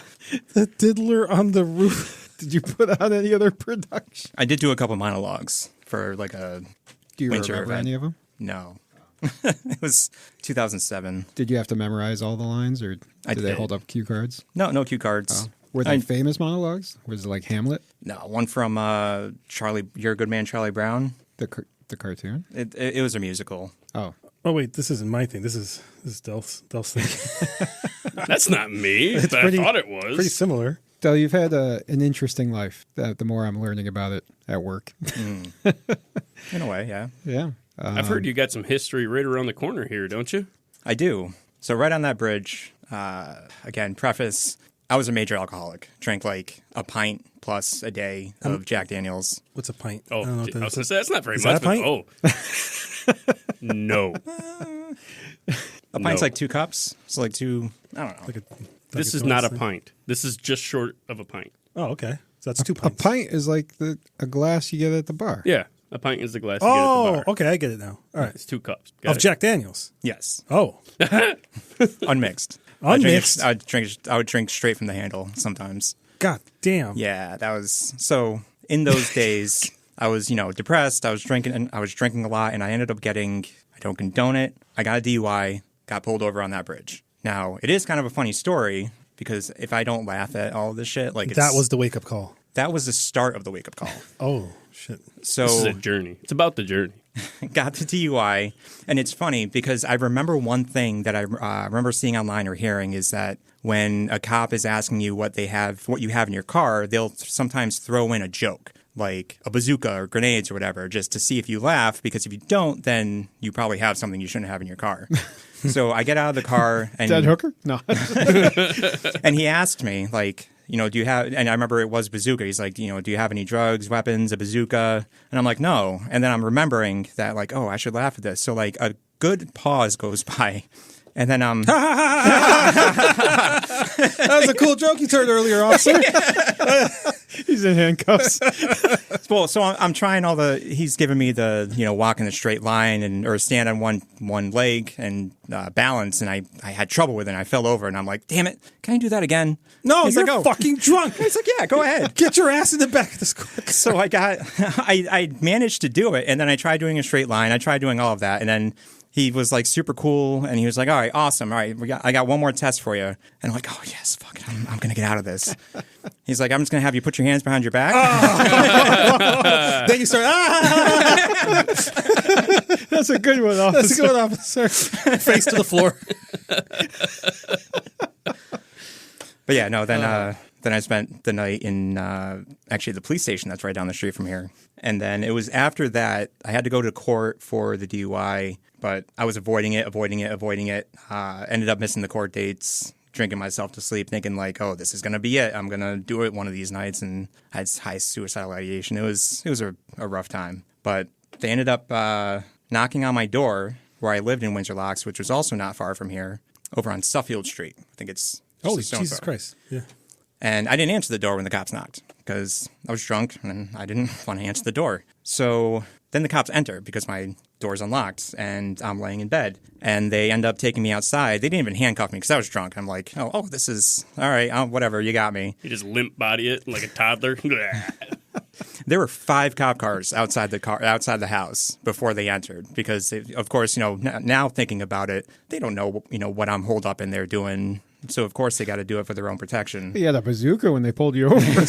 [SPEAKER 1] The Diddler on the Roof.
[SPEAKER 2] Did you put on any other production?
[SPEAKER 4] I did do a couple monologues for like a
[SPEAKER 2] Do you
[SPEAKER 4] winter
[SPEAKER 2] remember
[SPEAKER 4] event.
[SPEAKER 2] any of them?
[SPEAKER 4] No. It was 2007.
[SPEAKER 2] Did you have to memorize all the lines, or
[SPEAKER 4] I
[SPEAKER 2] did they
[SPEAKER 4] did.
[SPEAKER 2] hold up cue cards?
[SPEAKER 4] No cue cards.
[SPEAKER 2] Were they famous monologues? Was it like Hamlet,
[SPEAKER 4] No, one from Charlie. You're a Good Man, Charlie Brown.
[SPEAKER 2] the cartoon?
[SPEAKER 4] It was a musical.
[SPEAKER 2] Oh,
[SPEAKER 1] Oh, wait, this isn't my thing. This is Delph's thing.
[SPEAKER 3] that's not me. But
[SPEAKER 1] pretty-
[SPEAKER 3] I thought it was.
[SPEAKER 1] Pretty similar.
[SPEAKER 2] Del, you've had an interesting life. The more I'm learning about it at work.
[SPEAKER 4] In a way, yeah.
[SPEAKER 2] Yeah.
[SPEAKER 3] I've heard you got some history right around the corner here, don't you?
[SPEAKER 4] I do. So right on that bridge, again, preface, I was a major alcoholic. Drank like a pint plus a day of Jack Daniels.
[SPEAKER 1] What's a pint?
[SPEAKER 3] Oh,
[SPEAKER 1] I don't know what
[SPEAKER 3] I
[SPEAKER 1] that
[SPEAKER 3] was
[SPEAKER 1] is.
[SPEAKER 3] going to say, that's not very
[SPEAKER 1] Is
[SPEAKER 3] much.
[SPEAKER 1] that a pint?
[SPEAKER 3] But, no.
[SPEAKER 4] A pint's
[SPEAKER 3] No.
[SPEAKER 4] like 2 cups. So like two, I don't know.
[SPEAKER 1] Like
[SPEAKER 3] This
[SPEAKER 1] a
[SPEAKER 3] is not a
[SPEAKER 1] thing.
[SPEAKER 3] pint. This is just short of a pint.
[SPEAKER 1] Oh, okay. So that's 2
[SPEAKER 2] A
[SPEAKER 1] pints.
[SPEAKER 2] pint is like a glass you get at the bar.
[SPEAKER 3] Yeah, a pint is the glass you get at
[SPEAKER 1] Oh,
[SPEAKER 3] the bar.
[SPEAKER 1] okay. I get it now. All right.
[SPEAKER 3] It's 2 cups. Got
[SPEAKER 1] Of
[SPEAKER 3] it.
[SPEAKER 1] Jack Daniels.
[SPEAKER 4] Yes.
[SPEAKER 1] Oh.
[SPEAKER 4] Unmixed.
[SPEAKER 1] Unmixed?
[SPEAKER 4] I would drink straight from the handle sometimes.
[SPEAKER 1] God damn.
[SPEAKER 4] Yeah, that was so. In those days, I was depressed. I was drinking a lot, and I ended up getting. I don't condone it. I got a DUI. Got pulled over on that bridge. Now it is kind of a funny story because if I don't laugh at all of this shit, like
[SPEAKER 1] That was the wake up call.
[SPEAKER 4] that was the start of the wake up call.
[SPEAKER 1] Oh, shit.
[SPEAKER 4] So
[SPEAKER 3] This is a journey. It's about the journey.
[SPEAKER 4] got the DUI, and it's funny because I remember one thing that I remember seeing online or hearing is that when a cop is asking you what you have in your car, they'll sometimes throw in a joke like a bazooka or grenades or whatever, just to see if you laugh. Because if you don't, then you probably have something you shouldn't have in your car. So I get out of the car and
[SPEAKER 2] Dead hooker? No.
[SPEAKER 4] and he asked me, like, do you have, and I remember it was bazooka. He's like, do you have any drugs, weapons, a bazooka? And I'm like, no. And then I'm remembering that, like, oh, I should laugh at this. So, like, a good pause goes by. And then,
[SPEAKER 1] That was a cool joke you turned earlier, officer.
[SPEAKER 2] He's in handcuffs.
[SPEAKER 4] well, so I'm trying he's giving me the, walk in a straight line or stand on one leg and balance. And I had trouble with it. And I fell over and I'm like, damn it. Can I do that again?
[SPEAKER 1] No,
[SPEAKER 4] He's
[SPEAKER 1] you're
[SPEAKER 4] like, oh.
[SPEAKER 1] fucking drunk.
[SPEAKER 4] He's like, yeah, go ahead.
[SPEAKER 1] Get your ass in the back of this car.
[SPEAKER 4] So I managed to do it, and then I tried doing a straight line. I tried doing all of that, and then he was like super cool, and he was like, all right, awesome. All right, I got one more test for you. And I'm like, oh, yes, fuck it. I'm going to get out of this. He's like, I'm just going to have you put your hands behind your back.
[SPEAKER 1] Then you start,
[SPEAKER 2] That's a good one, officer.
[SPEAKER 1] That's a good one, officer. Face to the floor.
[SPEAKER 4] But yeah, no, then I spent the night in actually the police station that's right down the street from here. And then it was after that, I had to go to court for the DUI, but I was avoiding it. Ended up missing the court dates, drinking myself to sleep, thinking like, oh, this is going to be it. I'm going to do it one of these nights. And I had high suicidal ideation. It was a rough time. But they ended up knocking on my door where I lived in Windsor Locks, which was also not far from here, over on Suffield Street. I think it's
[SPEAKER 1] Holy Jesus Christ. Yeah.
[SPEAKER 4] And I didn't answer the door when the cops knocked because I was drunk and I didn't want to answer the door. So then the cops enter because my door's unlocked and I'm laying in bed. And they end up taking me outside. They didn't even handcuff me because I was drunk. I'm like, oh, this is all right. Whatever, you got me.
[SPEAKER 3] You just limp body it like a toddler.
[SPEAKER 4] There were 5 cop cars outside the house before they entered because, of course, now thinking about it, they don't know, what I'm holed up in there doing. So, of course, they got to do it for their own protection.
[SPEAKER 2] He had a bazooka when they pulled you over.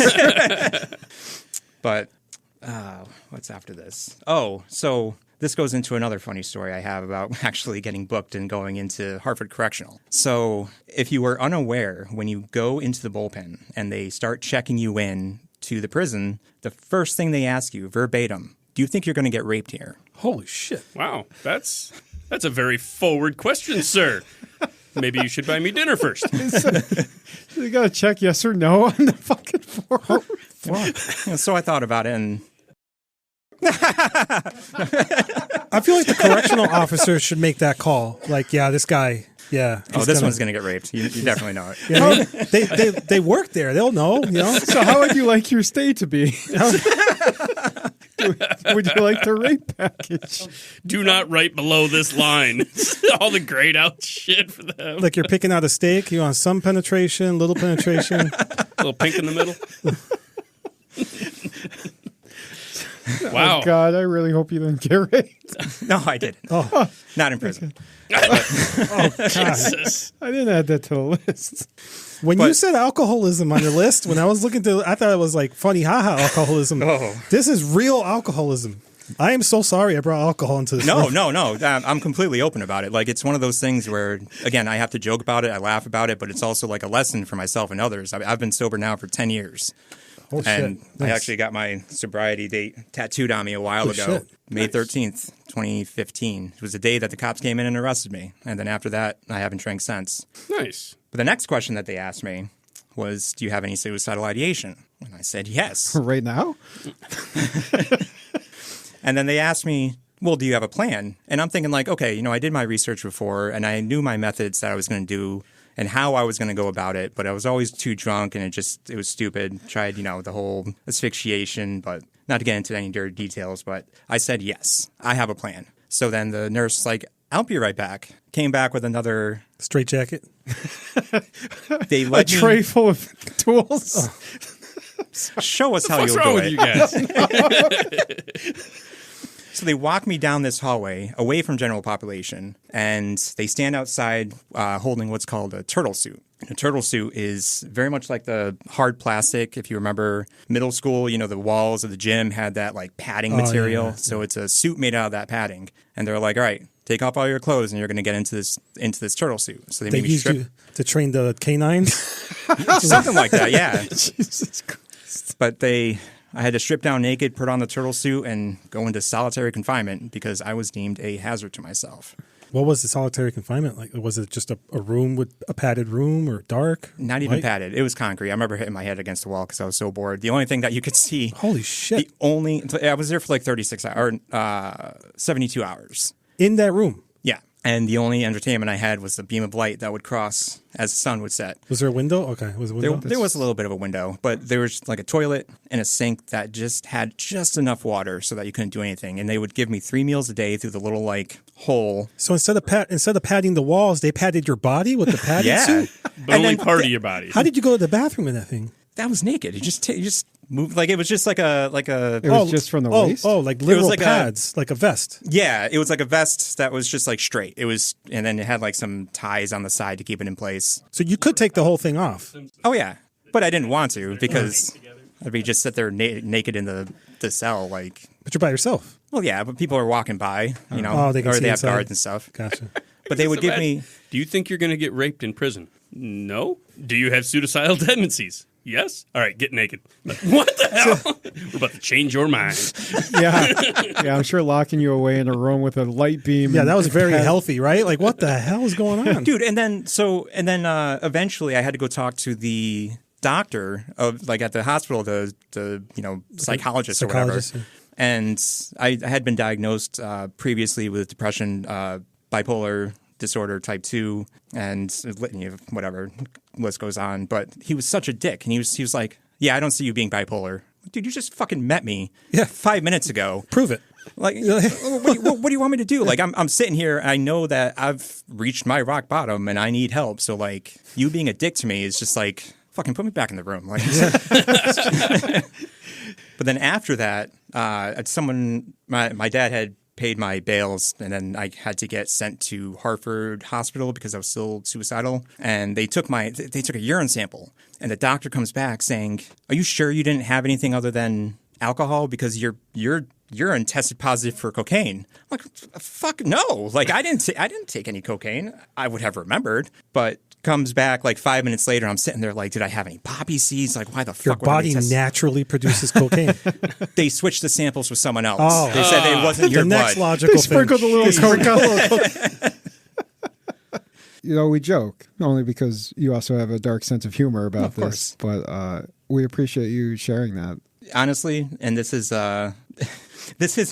[SPEAKER 4] But what's after this? Oh, so this goes into another funny story I have about actually getting booked and going into Hartford Correctional. So if you were unaware, when you go into the bullpen and they start checking you in to the prison, the first thing they ask you verbatim, do you think you're going to get raped here?
[SPEAKER 1] Holy shit.
[SPEAKER 3] Wow, that's a very forward question, sir. Maybe you should buy me dinner first.
[SPEAKER 2] You got to check yes or no on the fucking form.
[SPEAKER 4] So I thought about it, and
[SPEAKER 1] I feel like the correctional officer should make that call. Like, yeah, this guy, yeah.
[SPEAKER 4] Oh, this one's going to get raped. You definitely know it.
[SPEAKER 1] Yeah, they work there. They'll know,
[SPEAKER 2] So how would you like your stay to be? Would you like the rape package?
[SPEAKER 3] Do not write below this line. All the grayed out shit for them.
[SPEAKER 1] Like you're picking out a steak. You want some penetration, little penetration.
[SPEAKER 3] A little pink in the middle. Wow.
[SPEAKER 2] Oh, God, I really hope you didn't get raped.
[SPEAKER 4] No, I didn't.
[SPEAKER 1] Oh.
[SPEAKER 4] Not in prison.
[SPEAKER 1] Oh, God.
[SPEAKER 3] Jesus.
[SPEAKER 2] I didn't add that to the list.
[SPEAKER 1] When you said alcoholism on your list, when I was looking through, I thought it was like funny, haha, alcoholism.
[SPEAKER 4] Oh.
[SPEAKER 1] This is real alcoholism. I am so sorry I brought alcohol into this.
[SPEAKER 4] No. I'm completely open about it. Like, it's one of those things where, again, I have to joke about it, I laugh about it, but it's also like a lesson for myself and others. I've been sober now for 10 years.
[SPEAKER 1] Oh,
[SPEAKER 4] And
[SPEAKER 1] shit.
[SPEAKER 4] I
[SPEAKER 1] Nice.
[SPEAKER 4] actually got my sobriety date tattooed on me a while
[SPEAKER 1] Oh,
[SPEAKER 4] ago,
[SPEAKER 1] shit.
[SPEAKER 4] May 13th, 2015. It was the day that the cops came in and arrested me. And then after that, I haven't drank since.
[SPEAKER 3] Nice.
[SPEAKER 4] But the next question that they asked me was, do you have any suicidal ideation? And I said, yes.
[SPEAKER 2] Right now?
[SPEAKER 4] And then they asked me, well, do you have a plan? And I'm thinking like, okay, I did my research before and I knew my methods that I was going to do and how I was going to go about it, but I was always too drunk and it was stupid. Tried, the whole asphyxiation, but not to get into any dirty details, but I said, yes, I have a plan. So then the nurse like, I'll be right back. Came back with another
[SPEAKER 1] Straight jacket.
[SPEAKER 4] They
[SPEAKER 2] A
[SPEAKER 4] let
[SPEAKER 2] tray full of tools?
[SPEAKER 4] show us how
[SPEAKER 3] What's
[SPEAKER 4] you'll
[SPEAKER 3] wrong
[SPEAKER 4] do
[SPEAKER 3] with
[SPEAKER 4] it.
[SPEAKER 3] you guys?
[SPEAKER 4] So they walk me down this hallway away from general population, and they stand outside holding what's called a turtle suit. A turtle suit is very much like the hard plastic. If you remember middle school, the walls of the gym had that like padding material.
[SPEAKER 1] Yeah.
[SPEAKER 4] So it's a suit made out of that padding. And they're like, all right, take off all your clothes and you're going to get into this turtle suit. So they
[SPEAKER 1] They
[SPEAKER 4] made me
[SPEAKER 1] used
[SPEAKER 4] strip.
[SPEAKER 1] you to train the canines.
[SPEAKER 4] Something like that, yeah.
[SPEAKER 2] Jesus Christ.
[SPEAKER 4] But I had to strip down naked, put on the turtle suit, and go into solitary confinement because I was deemed a hazard to myself.
[SPEAKER 1] What was the solitary confinement like? Was it just a room with a padded room or dark?
[SPEAKER 4] Not even
[SPEAKER 1] Light?
[SPEAKER 4] padded. It was concrete. I remember hitting my head against the wall because I was so bored. The only thing that you could see,
[SPEAKER 1] Holy shit.
[SPEAKER 4] I was there for like 36 hours, or 72 hours.
[SPEAKER 1] In that room.
[SPEAKER 4] Yeah. And the only entertainment I had was the beam of light that would cross as the sun would set.
[SPEAKER 1] Was there a window? Okay. Was it a window?
[SPEAKER 4] There was a little bit of a window, but there was like a toilet and a sink that just had just enough water so that you couldn't do anything. And they would give me 3 meals a day through the little like hole.
[SPEAKER 1] So instead of padding the walls, they padded your body with the padding
[SPEAKER 4] Yeah.
[SPEAKER 1] suit?
[SPEAKER 3] But only part of your body.
[SPEAKER 1] How did you go to the bathroom in that thing?
[SPEAKER 4] that was naked. You just moved like it was just like a.
[SPEAKER 2] It was just from the waist.
[SPEAKER 1] Like literal
[SPEAKER 4] like
[SPEAKER 1] pads, like a vest.
[SPEAKER 4] Yeah, it was like a vest that was just like straight. It was, and then it had like some ties on the side to keep it in place.
[SPEAKER 1] So you could take the whole thing off.
[SPEAKER 4] Oh yeah, but I didn't want to because I'd be just sit there naked in the cell like.
[SPEAKER 1] But you're by yourself.
[SPEAKER 4] Well, yeah, but people are walking by, you know,
[SPEAKER 1] Oh, they can
[SPEAKER 4] or
[SPEAKER 1] see
[SPEAKER 4] they have
[SPEAKER 1] inside.
[SPEAKER 4] guards and stuff.
[SPEAKER 1] Gotcha.
[SPEAKER 4] But they would give me.
[SPEAKER 3] Do you think you're going to get raped in prison? No. Do you have suicidal tendencies? Yes. All right, get naked. Like, what the hell? We're about to change your mind.
[SPEAKER 2] Yeah, I'm sure locking you away in a room with a light beam.
[SPEAKER 1] Yeah, that was very healthy, right? Like, what the hell is going on?
[SPEAKER 4] Dude, and then eventually I had to go talk to the doctor of like at the hospital, the psychologist or whatever.
[SPEAKER 1] Psychologist, yeah.
[SPEAKER 4] And I had been diagnosed previously with depression, bipolar disorder type 2, and litany of whatever, list goes on. But he was such a dick, and he was like, "Yeah, I don't see you being bipolar." Dude, you just fucking met me 5 minutes ago.
[SPEAKER 1] Prove it.
[SPEAKER 4] Like, what do you want me to do? Like, I'm sitting here, and I know that I've reached my rock bottom, and I need help. So, like, you being a dick to me is just like, fucking put me back in the room. Like, but then after that, my dad had paid my bails, and then I had to get sent to Hartford Hospital because I was still suicidal. And they took a urine sample, and the doctor comes back saying, "Are you sure you didn't have anything other than alcohol? Because your urine tested positive for cocaine." I'm like, fuck no! Like I didn't take any cocaine. I would have remembered, but. Comes back like 5 minutes later. I'm sitting there like, did I have any poppy seeds? Like, why the
[SPEAKER 1] Your
[SPEAKER 4] fuck? Your
[SPEAKER 1] body naturally produces cocaine.
[SPEAKER 4] They switched the samples with someone else.
[SPEAKER 1] Oh.
[SPEAKER 4] They said it wasn't your
[SPEAKER 1] The next
[SPEAKER 4] blood.
[SPEAKER 1] logical
[SPEAKER 2] They sprinkled
[SPEAKER 1] thing.
[SPEAKER 2] a little coke. You know, we joke only because you also have a dark sense of humor about this. But we appreciate you sharing that.
[SPEAKER 4] Honestly, and this is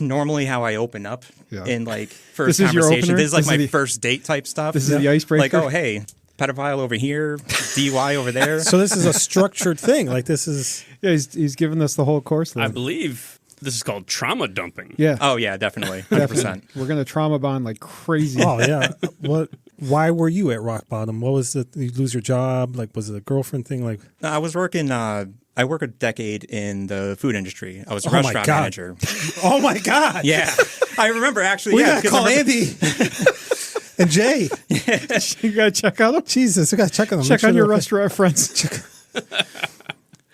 [SPEAKER 4] normally how I open up in like first
[SPEAKER 2] This is your
[SPEAKER 4] conversation.
[SPEAKER 2] opener?
[SPEAKER 4] This is like
[SPEAKER 2] This is
[SPEAKER 4] my
[SPEAKER 2] the-
[SPEAKER 4] first date type stuff.
[SPEAKER 2] This is the icebreaker?
[SPEAKER 4] Like, oh hey, pedophile over here, DUI over there.
[SPEAKER 1] So this is a structured thing. Like this is.
[SPEAKER 2] Yeah, he's given us the whole course.
[SPEAKER 3] I
[SPEAKER 2] Then.
[SPEAKER 3] believe this is called trauma dumping.
[SPEAKER 2] Yeah.
[SPEAKER 4] Oh yeah, definitely, 100%.
[SPEAKER 2] We're gonna trauma bond like crazy.
[SPEAKER 1] Oh yeah. What? Why were you at rock bottom? What was it? You lose your job? Like was it a girlfriend thing? Like
[SPEAKER 4] I was working. I worked a decade in the food industry. I was a
[SPEAKER 1] Oh my
[SPEAKER 4] restaurant
[SPEAKER 1] God.
[SPEAKER 4] manager.
[SPEAKER 1] oh my god.
[SPEAKER 4] Yeah, I remember actually.
[SPEAKER 1] We
[SPEAKER 4] yeah,
[SPEAKER 1] gotta
[SPEAKER 4] 'cause
[SPEAKER 1] call
[SPEAKER 4] I remember-
[SPEAKER 1] Andy and Jay.
[SPEAKER 2] You gotta check out them.
[SPEAKER 1] Jesus, we gotta check on them.
[SPEAKER 2] Check
[SPEAKER 1] Make
[SPEAKER 2] on
[SPEAKER 1] sure
[SPEAKER 2] your
[SPEAKER 1] they're okay.
[SPEAKER 2] restaurant friends.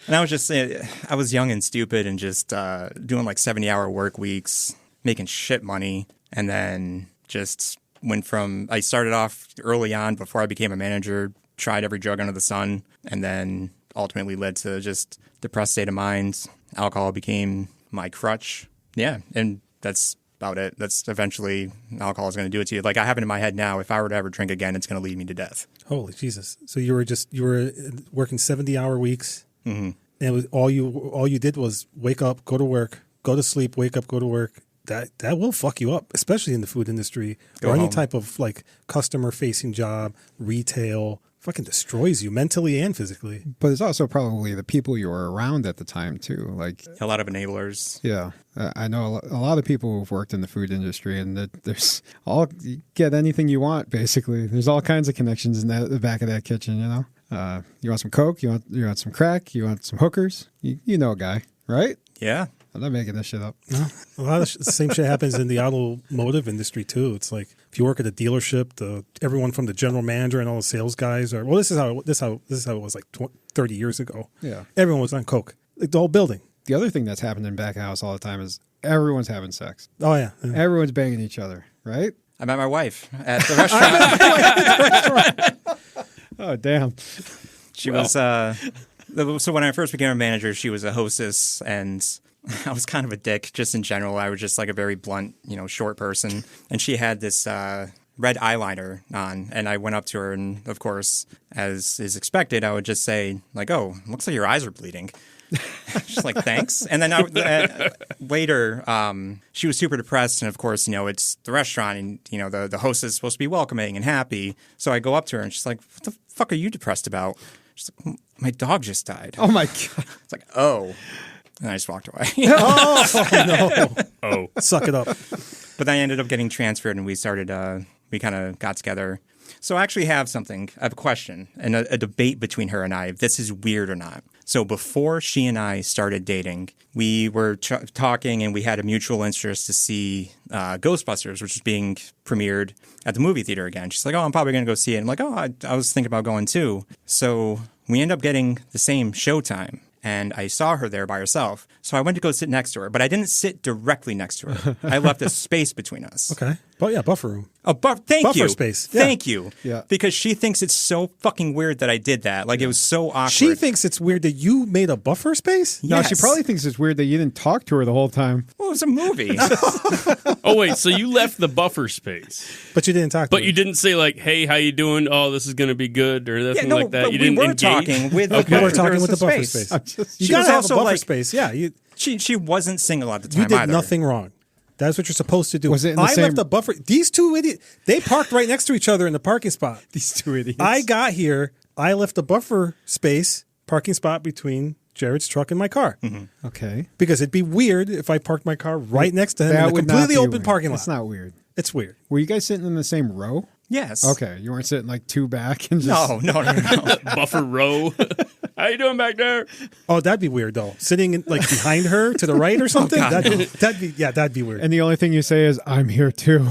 [SPEAKER 4] And I was just saying, I was young and stupid and just doing like 70-hour work weeks, making shit money, and then just went from. I started off early on before I became a manager, tried every drug under the sun, and then ultimately led to just depressed state of mind. Alcohol became my crutch. Yeah, and that's about it. That's eventually alcohol is going to do it to you. Like I have it in my head now. If I were to ever drink again, it's going to lead me to death.
[SPEAKER 1] Holy Jesus! So you were working 70-hour weeks, and it was all you did was wake up, go to work, go to sleep, wake up, go to work. That will fuck you up, especially in the food industry
[SPEAKER 4] Go
[SPEAKER 1] or any
[SPEAKER 4] home.
[SPEAKER 1] type of like customer facing job, retail. Fucking destroys you mentally and physically.
[SPEAKER 2] But it's also probably the people you were around at the time too. Like,
[SPEAKER 4] A lot of enablers.
[SPEAKER 2] yeah, I know a lot of people who've worked in the food industry, and that there's you get anything you want. Basically, there's all kinds of connections in the back of that kitchen. You know, you want some coke, you want some crack, you want some hookers. You know a guy, right?
[SPEAKER 4] Yeah.
[SPEAKER 2] I'm not making this shit up.
[SPEAKER 1] No, a lot of the same shit happens in the automotive industry too. It's like if you work at a dealership, everyone from the general manager and all the sales guys are. Well, this is how it was like 30 years ago.
[SPEAKER 2] Yeah.
[SPEAKER 1] Everyone was on coke. Like the whole building.
[SPEAKER 2] The other thing that's happening back of house all the time is everyone's having sex.
[SPEAKER 1] Oh yeah.
[SPEAKER 2] Everyone's banging each other, right?
[SPEAKER 4] I met my wife at the restaurant.
[SPEAKER 2] Oh, damn.
[SPEAKER 4] She was so when I first became a manager, she was a hostess, and I was kind of a dick just in general. I was just like a very blunt, short person, and she had this red eyeliner on, and I went up to her, and of course, as is expected, I would just say like, "Oh, looks like your eyes are bleeding." She's like, "Thanks." And then later, she was super depressed, and of course, it's the restaurant, and the host is supposed to be welcoming and happy. So I go up to her, and she's like, "What the fuck are you depressed about?" She's like, "My dog just died."
[SPEAKER 2] Oh my god.
[SPEAKER 4] It's like, oh. And I just walked away.
[SPEAKER 1] Oh, suck it up.
[SPEAKER 4] But then I ended up getting transferred, and we started, we kind of got together. So I actually have something. I have a question and a debate between her and I, if this is weird or not. So before she and I started dating, we were talking and we had a mutual interest to see Ghostbusters, which is being premiered at the movie theater again. She's like, oh, I'm probably going to go see it. I'm like, oh, I was thinking about going too. So we end up getting the same showtime. And I saw her there by herself. So I went to go sit next to her, but I didn't sit directly next to her. I left a space between us.
[SPEAKER 1] Okay. But yeah, buffer room.
[SPEAKER 4] Thank
[SPEAKER 1] Buffer
[SPEAKER 4] you.
[SPEAKER 1] space. Yeah.
[SPEAKER 4] Thank you.
[SPEAKER 2] Yeah.
[SPEAKER 4] Because she thinks it's so fucking weird that I did that. Like, it was so awkward.
[SPEAKER 1] She thinks it's weird that you made a buffer space?
[SPEAKER 2] No, she
[SPEAKER 4] Yes.
[SPEAKER 2] probably thinks it's weird that you didn't talk to her the whole time.
[SPEAKER 4] Well, it was a movie.
[SPEAKER 3] Oh wait, so you left the buffer space,
[SPEAKER 1] But you didn't talk to
[SPEAKER 3] but
[SPEAKER 1] her.
[SPEAKER 3] you didn't say like, "Hey, how you doing? Oh, this is going to be good," or anything like that.
[SPEAKER 4] but
[SPEAKER 3] You
[SPEAKER 4] we
[SPEAKER 3] didn't
[SPEAKER 4] were
[SPEAKER 3] engage.
[SPEAKER 4] talking with
[SPEAKER 1] We were talking
[SPEAKER 4] there was
[SPEAKER 1] with the
[SPEAKER 4] a
[SPEAKER 1] buffer space. You
[SPEAKER 4] She
[SPEAKER 1] gotta
[SPEAKER 4] was
[SPEAKER 1] have a
[SPEAKER 4] also
[SPEAKER 1] buffer
[SPEAKER 4] like-
[SPEAKER 1] space. Yeah, you
[SPEAKER 4] She wasn't single at the time
[SPEAKER 1] did
[SPEAKER 4] either.
[SPEAKER 1] nothing wrong. That's what you're supposed to do.
[SPEAKER 2] Was it in the
[SPEAKER 1] I
[SPEAKER 2] same-
[SPEAKER 1] left a buffer. These two idiots, they parked right next to each other in the parking spot.
[SPEAKER 2] These two idiots.
[SPEAKER 1] I got here. I left a buffer space, parking spot between Jared's truck and my car.
[SPEAKER 2] Okay.
[SPEAKER 1] Because it'd be weird if I parked my car right next to him in a
[SPEAKER 2] would not
[SPEAKER 1] completely
[SPEAKER 2] be
[SPEAKER 1] open
[SPEAKER 2] weird.
[SPEAKER 1] parking lot.
[SPEAKER 2] It's not weird.
[SPEAKER 1] It's weird.
[SPEAKER 2] Were you guys sitting in the same row?
[SPEAKER 4] Yes.
[SPEAKER 2] Okay. You weren't sitting like two back and just.
[SPEAKER 4] No.
[SPEAKER 3] Buffer row. How you doing back there?
[SPEAKER 1] Oh, that'd be weird though. Sitting like behind her to the right or something.
[SPEAKER 4] God,
[SPEAKER 1] that'd be weird.
[SPEAKER 2] And the only thing you say is, I'm here too.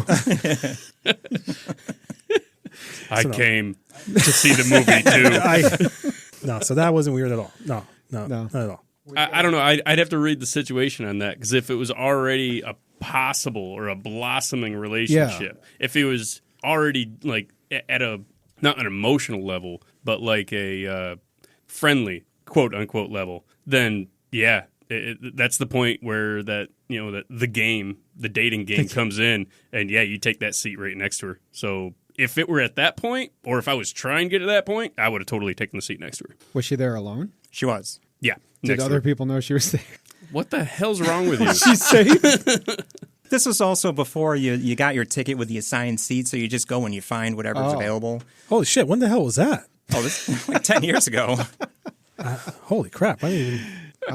[SPEAKER 3] I came to see the movie too.
[SPEAKER 1] No, so that wasn't weird at all. No, not at all.
[SPEAKER 3] I don't know. I'd have to read the situation on that, because if it was already a possible or a blossoming relationship, if it was already like at a not an emotional level, but like a friendly quote unquote level, then yeah, that's the point where that the dating game comes in, and yeah, you take that seat right next to her. So if it were at that point, or if I was trying to get to that point, I would have totally taken the seat next to her.
[SPEAKER 2] Was she there alone?
[SPEAKER 4] She was.
[SPEAKER 3] Yeah.
[SPEAKER 2] Did
[SPEAKER 3] next to
[SPEAKER 2] other
[SPEAKER 3] her.
[SPEAKER 2] people know she was there?
[SPEAKER 3] What the hell's wrong with you?
[SPEAKER 2] She's safe.
[SPEAKER 4] This was also before you got your ticket with the assigned seat, so you just go and you find whatever's available.
[SPEAKER 1] Holy shit! When the hell was that?
[SPEAKER 4] Oh, this was like 10 years ago.
[SPEAKER 1] Holy crap!
[SPEAKER 2] I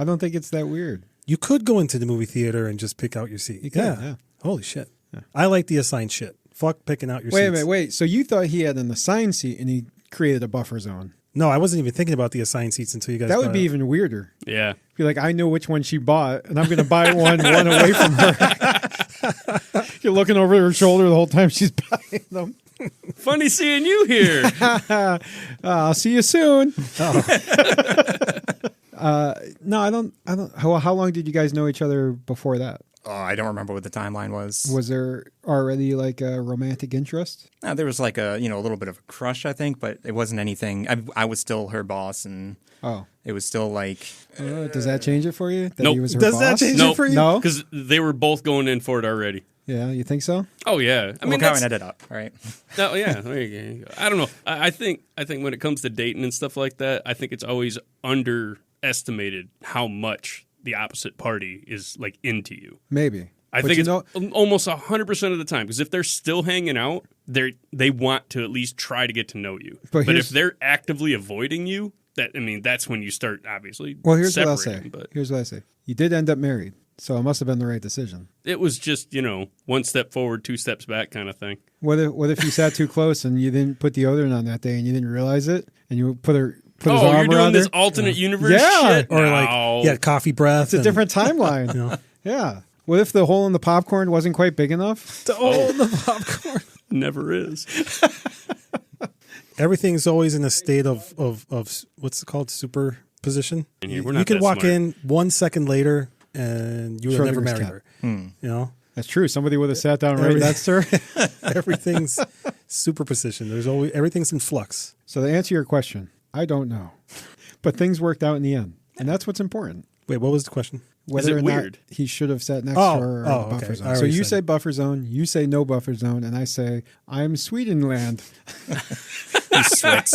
[SPEAKER 2] don't think it's that weird.
[SPEAKER 1] You could go into the movie theater and just pick out your seat.
[SPEAKER 2] You could, yeah.
[SPEAKER 1] Holy shit! I like the assigned shit. Fuck picking out your seats.
[SPEAKER 2] Wait. So you thought he had an assigned seat and he created a buffer zone.
[SPEAKER 1] No, I wasn't even thinking about the assigned seats until you guys.
[SPEAKER 2] That would be even weirder.
[SPEAKER 3] Yeah.
[SPEAKER 2] Be like, I know which one she bought, and I'm going to buy one away from her. You're looking over her shoulder the whole time she's buying them.
[SPEAKER 3] Funny seeing you here.
[SPEAKER 2] I'll see you soon. No, I don't. How long did you guys know each other before that?
[SPEAKER 4] Oh, I don't remember what the timeline was.
[SPEAKER 2] Was there already like a romantic interest?
[SPEAKER 4] There was like a little bit of a crush, I think, but it wasn't anything. I was still her boss, and it was still like.
[SPEAKER 2] Does that change it for you? That
[SPEAKER 3] Nope.
[SPEAKER 2] he was her
[SPEAKER 1] Does
[SPEAKER 2] boss?
[SPEAKER 1] that change
[SPEAKER 3] Nope.
[SPEAKER 1] it for you?
[SPEAKER 2] No.
[SPEAKER 3] Because they were both going in for it already.
[SPEAKER 2] Yeah, you think so?
[SPEAKER 3] Oh yeah. I mean,
[SPEAKER 4] Look how it
[SPEAKER 3] that's,
[SPEAKER 4] ended up, right?
[SPEAKER 3] no, yeah. There you go. I don't know. I think when it comes to dating and stuff like that, I think it's always underestimated how much the opposite party is like into you.
[SPEAKER 2] Maybe.
[SPEAKER 3] I
[SPEAKER 2] But
[SPEAKER 3] think
[SPEAKER 2] you
[SPEAKER 3] it's almost 100% of the time, because if they're still hanging out, they want to at least try to get to know you.
[SPEAKER 2] But
[SPEAKER 3] But
[SPEAKER 2] here's-
[SPEAKER 3] if they're actively avoiding you, that's when you start obviously.
[SPEAKER 2] Well, here's what I'll
[SPEAKER 3] separating.
[SPEAKER 2] say.
[SPEAKER 3] But
[SPEAKER 2] Here's what I say. You did end up married, so it must have been the right decision.
[SPEAKER 3] it was just one step forward, two steps back kind of thing.
[SPEAKER 2] What if you sat too close and you didn't put deodorant on that day and you didn't realize it and you put his
[SPEAKER 3] Oh,
[SPEAKER 2] arm
[SPEAKER 3] you're doing
[SPEAKER 2] around
[SPEAKER 3] this
[SPEAKER 2] her?
[SPEAKER 3] alternate universe
[SPEAKER 2] Yeah.
[SPEAKER 3] shit?
[SPEAKER 1] Or
[SPEAKER 3] No.
[SPEAKER 1] like, yeah, coffee breath.
[SPEAKER 2] It's a different timeline. Yeah. What if the hole in the popcorn wasn't quite big enough?
[SPEAKER 1] the popcorn.
[SPEAKER 3] Never is.
[SPEAKER 1] Everything's always in a state of what's it called, superposition.
[SPEAKER 3] And we're
[SPEAKER 1] You
[SPEAKER 3] not
[SPEAKER 1] could
[SPEAKER 3] that
[SPEAKER 1] walk
[SPEAKER 3] smart.
[SPEAKER 1] in 1 second later and you would have never
[SPEAKER 2] Schrodinger's
[SPEAKER 1] married
[SPEAKER 2] cat.
[SPEAKER 1] her.
[SPEAKER 2] That's true. Somebody would have sat down right next to her.
[SPEAKER 1] Everything's superposition. There's always everything's in flux.
[SPEAKER 2] So to answer your question, I don't know. But things worked out in the end. And that's what's important.
[SPEAKER 1] Wait, what was the question?
[SPEAKER 2] Whether
[SPEAKER 3] it
[SPEAKER 2] or
[SPEAKER 3] weird?
[SPEAKER 2] not he should have sat next
[SPEAKER 1] Oh,
[SPEAKER 2] to her in
[SPEAKER 1] oh,
[SPEAKER 2] the buffer
[SPEAKER 1] okay.
[SPEAKER 2] zone.
[SPEAKER 1] I
[SPEAKER 2] So
[SPEAKER 1] already
[SPEAKER 2] you
[SPEAKER 1] said
[SPEAKER 2] say buffer zone, you say no buffer zone, and I say I'm Swedenland.
[SPEAKER 4] He sweats.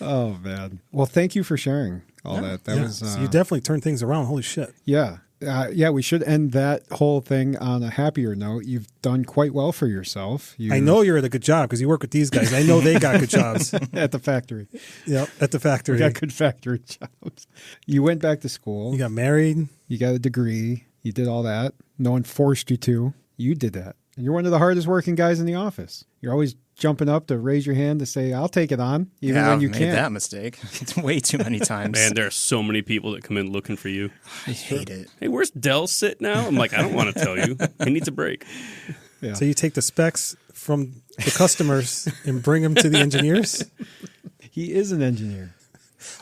[SPEAKER 2] Oh man. Well, thank you for sharing all that. That was
[SPEAKER 1] So you definitely turned things around. Holy shit.
[SPEAKER 2] yeah. We should end that whole thing on a happier note. You've done quite well for yourself.
[SPEAKER 1] I know you're at a good job because you work with these guys. I know they got good jobs.
[SPEAKER 2] at the factory.
[SPEAKER 1] Yep, at the factory.
[SPEAKER 2] We got good factory jobs. You went back to school.
[SPEAKER 1] You got married.
[SPEAKER 2] You got a degree. You did all that. No one forced you to. You did that. And you're one of the hardest working guys in the office. You're always jumping up to raise your hand to say, I'll take it on, even
[SPEAKER 4] Yeah,
[SPEAKER 2] when
[SPEAKER 4] I've
[SPEAKER 2] you
[SPEAKER 4] made
[SPEAKER 2] can't.
[SPEAKER 4] that mistake way too many times.
[SPEAKER 3] Man, there are so many people that come in looking for you.
[SPEAKER 4] I hate it.
[SPEAKER 3] Hey, where's Dell sit now? I'm like, I don't want to tell you. He needs a break.
[SPEAKER 2] Yeah.
[SPEAKER 1] So you take the specs from the customers and bring them to the engineers?
[SPEAKER 2] He is an engineer.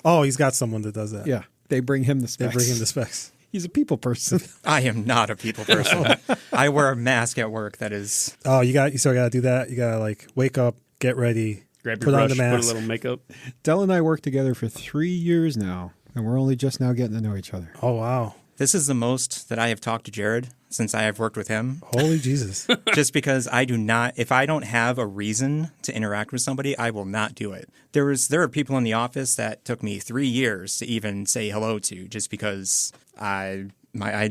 [SPEAKER 1] Oh, he's got someone that does that.
[SPEAKER 2] Yeah. They bring him the
[SPEAKER 1] They
[SPEAKER 2] specs.
[SPEAKER 1] bring him the specs.
[SPEAKER 2] He's a people person.
[SPEAKER 4] I am not a people person. I wear a mask at work that is...
[SPEAKER 1] Oh, you still got to do that? You got to like wake up, get ready,
[SPEAKER 3] Grab your
[SPEAKER 1] put
[SPEAKER 3] brush,
[SPEAKER 1] on the
[SPEAKER 3] put a
[SPEAKER 1] mask.
[SPEAKER 3] little makeup.
[SPEAKER 2] Dell and I worked together for 3 years now, and we're only just now getting to know each other.
[SPEAKER 1] Oh, wow.
[SPEAKER 4] This is the most that I have talked to Jared since I have worked with him.
[SPEAKER 1] Holy Jesus.
[SPEAKER 4] Just because I do not, if I don't have a reason to interact with somebody, I will not do it. There are people in the office that took me 3 years to even say hello to, just because I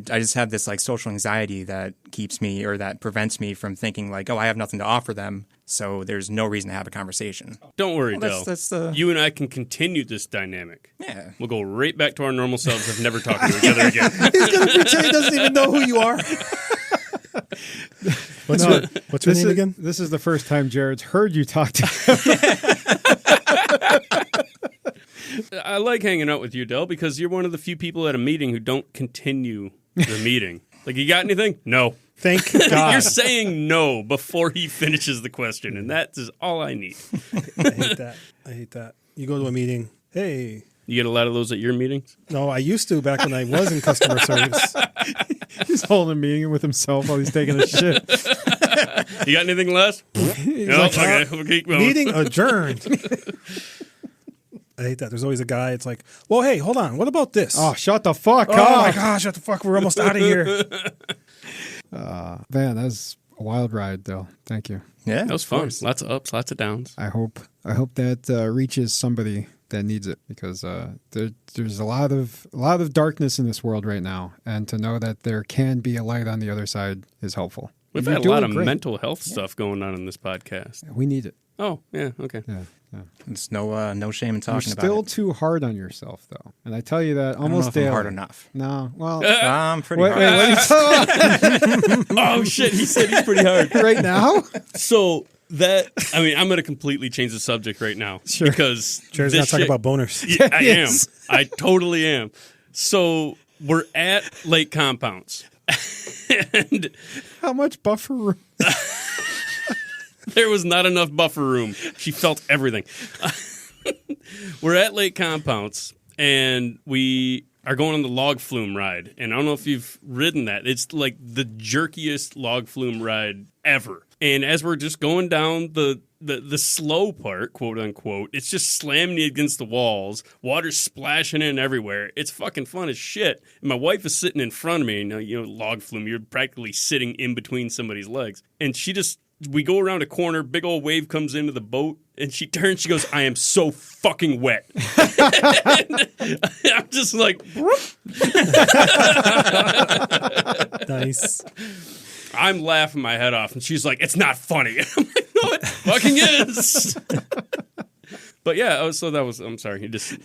[SPEAKER 4] just have this like social anxiety that keeps me, or that prevents me from thinking like, oh, I have nothing to offer them, so there's no reason to have a conversation.
[SPEAKER 3] Don't worry,
[SPEAKER 4] Well,
[SPEAKER 3] Del. You and I can continue this dynamic.
[SPEAKER 4] Yeah.
[SPEAKER 3] We'll go right back to our normal selves of never talking to each other again.
[SPEAKER 1] He's going to pretend he doesn't even know who you are. What's your name again?
[SPEAKER 2] This is the first time Jared's heard you talk to him.
[SPEAKER 3] I like hanging out with you, Del, because you're one of the few people at a meeting who don't continue the meeting. Like, you got anything? No.
[SPEAKER 1] Thank God.
[SPEAKER 3] You're saying no before he finishes the question, and that is all I need.
[SPEAKER 1] I hate that. You go to a meeting. Hey.
[SPEAKER 3] You get a lot of those at your meetings?
[SPEAKER 1] No, I used to back when I was in customer service.
[SPEAKER 2] He's holding a meeting with himself while he's taking a shit.
[SPEAKER 3] You got anything less? No?
[SPEAKER 1] like,
[SPEAKER 3] Okay, we'll keep going.
[SPEAKER 1] Meeting adjourned. I hate that. There's always a guy. It's like, well, hey, hold on. What about this?
[SPEAKER 2] Oh, shut the fuck
[SPEAKER 1] Oh,
[SPEAKER 2] up.
[SPEAKER 1] my gosh, shut the fuck. We're almost out of here.
[SPEAKER 2] Man, that's a wild ride, though. Thank you.
[SPEAKER 4] Yeah.
[SPEAKER 3] That was fun. Lots of ups, lots of downs.
[SPEAKER 2] I hope that reaches somebody that needs it, because there's a lot of darkness in this world right now, and to know that there can be a light on the other side is helpful.
[SPEAKER 3] We've
[SPEAKER 2] You're
[SPEAKER 3] had a lot of
[SPEAKER 2] doing great.
[SPEAKER 3] mental health stuff going on in this podcast.
[SPEAKER 2] We need it.
[SPEAKER 3] Oh, yeah, okay.
[SPEAKER 2] Yeah.
[SPEAKER 4] There's no shame in
[SPEAKER 2] You're
[SPEAKER 4] talking about
[SPEAKER 2] still
[SPEAKER 4] it.
[SPEAKER 2] too hard on yourself, though, and I tell you that
[SPEAKER 4] I don't know
[SPEAKER 2] almost
[SPEAKER 4] if I'm
[SPEAKER 2] daily.
[SPEAKER 4] hard enough.
[SPEAKER 2] No, well,
[SPEAKER 4] I'm pretty
[SPEAKER 2] wait,
[SPEAKER 4] hard.
[SPEAKER 3] Oh, shit, he said he's pretty hard.
[SPEAKER 2] right now?
[SPEAKER 3] So I'm going to completely change the subject right now.
[SPEAKER 2] Sure.
[SPEAKER 3] Because
[SPEAKER 1] Jared's not talking about boners.
[SPEAKER 3] Yeah, I
[SPEAKER 2] Yes.
[SPEAKER 3] am. I totally am. So we're at Lake Compounds. And
[SPEAKER 2] How much buffer room?
[SPEAKER 3] there was not enough buffer room. She felt everything. We're at Lake Compounds, and we are going on the log flume ride. And I don't know if you've ridden that. It's like the jerkiest log flume ride ever. And as we're just going down the slow part, quote unquote, it's just slamming you against the walls, water splashing in everywhere. It's fucking fun as shit. And my wife is sitting in front of me, and you know, log flume, you're practically sitting in between somebody's legs. And we go around a corner, big old wave comes into the boat, and she turns, she goes, I am so fucking wet. I'm just like,
[SPEAKER 1] Nice.
[SPEAKER 3] I'm laughing my head off, and she's like, it's not funny. And I'm like, no, it fucking is. But yeah, I'm sorry. It just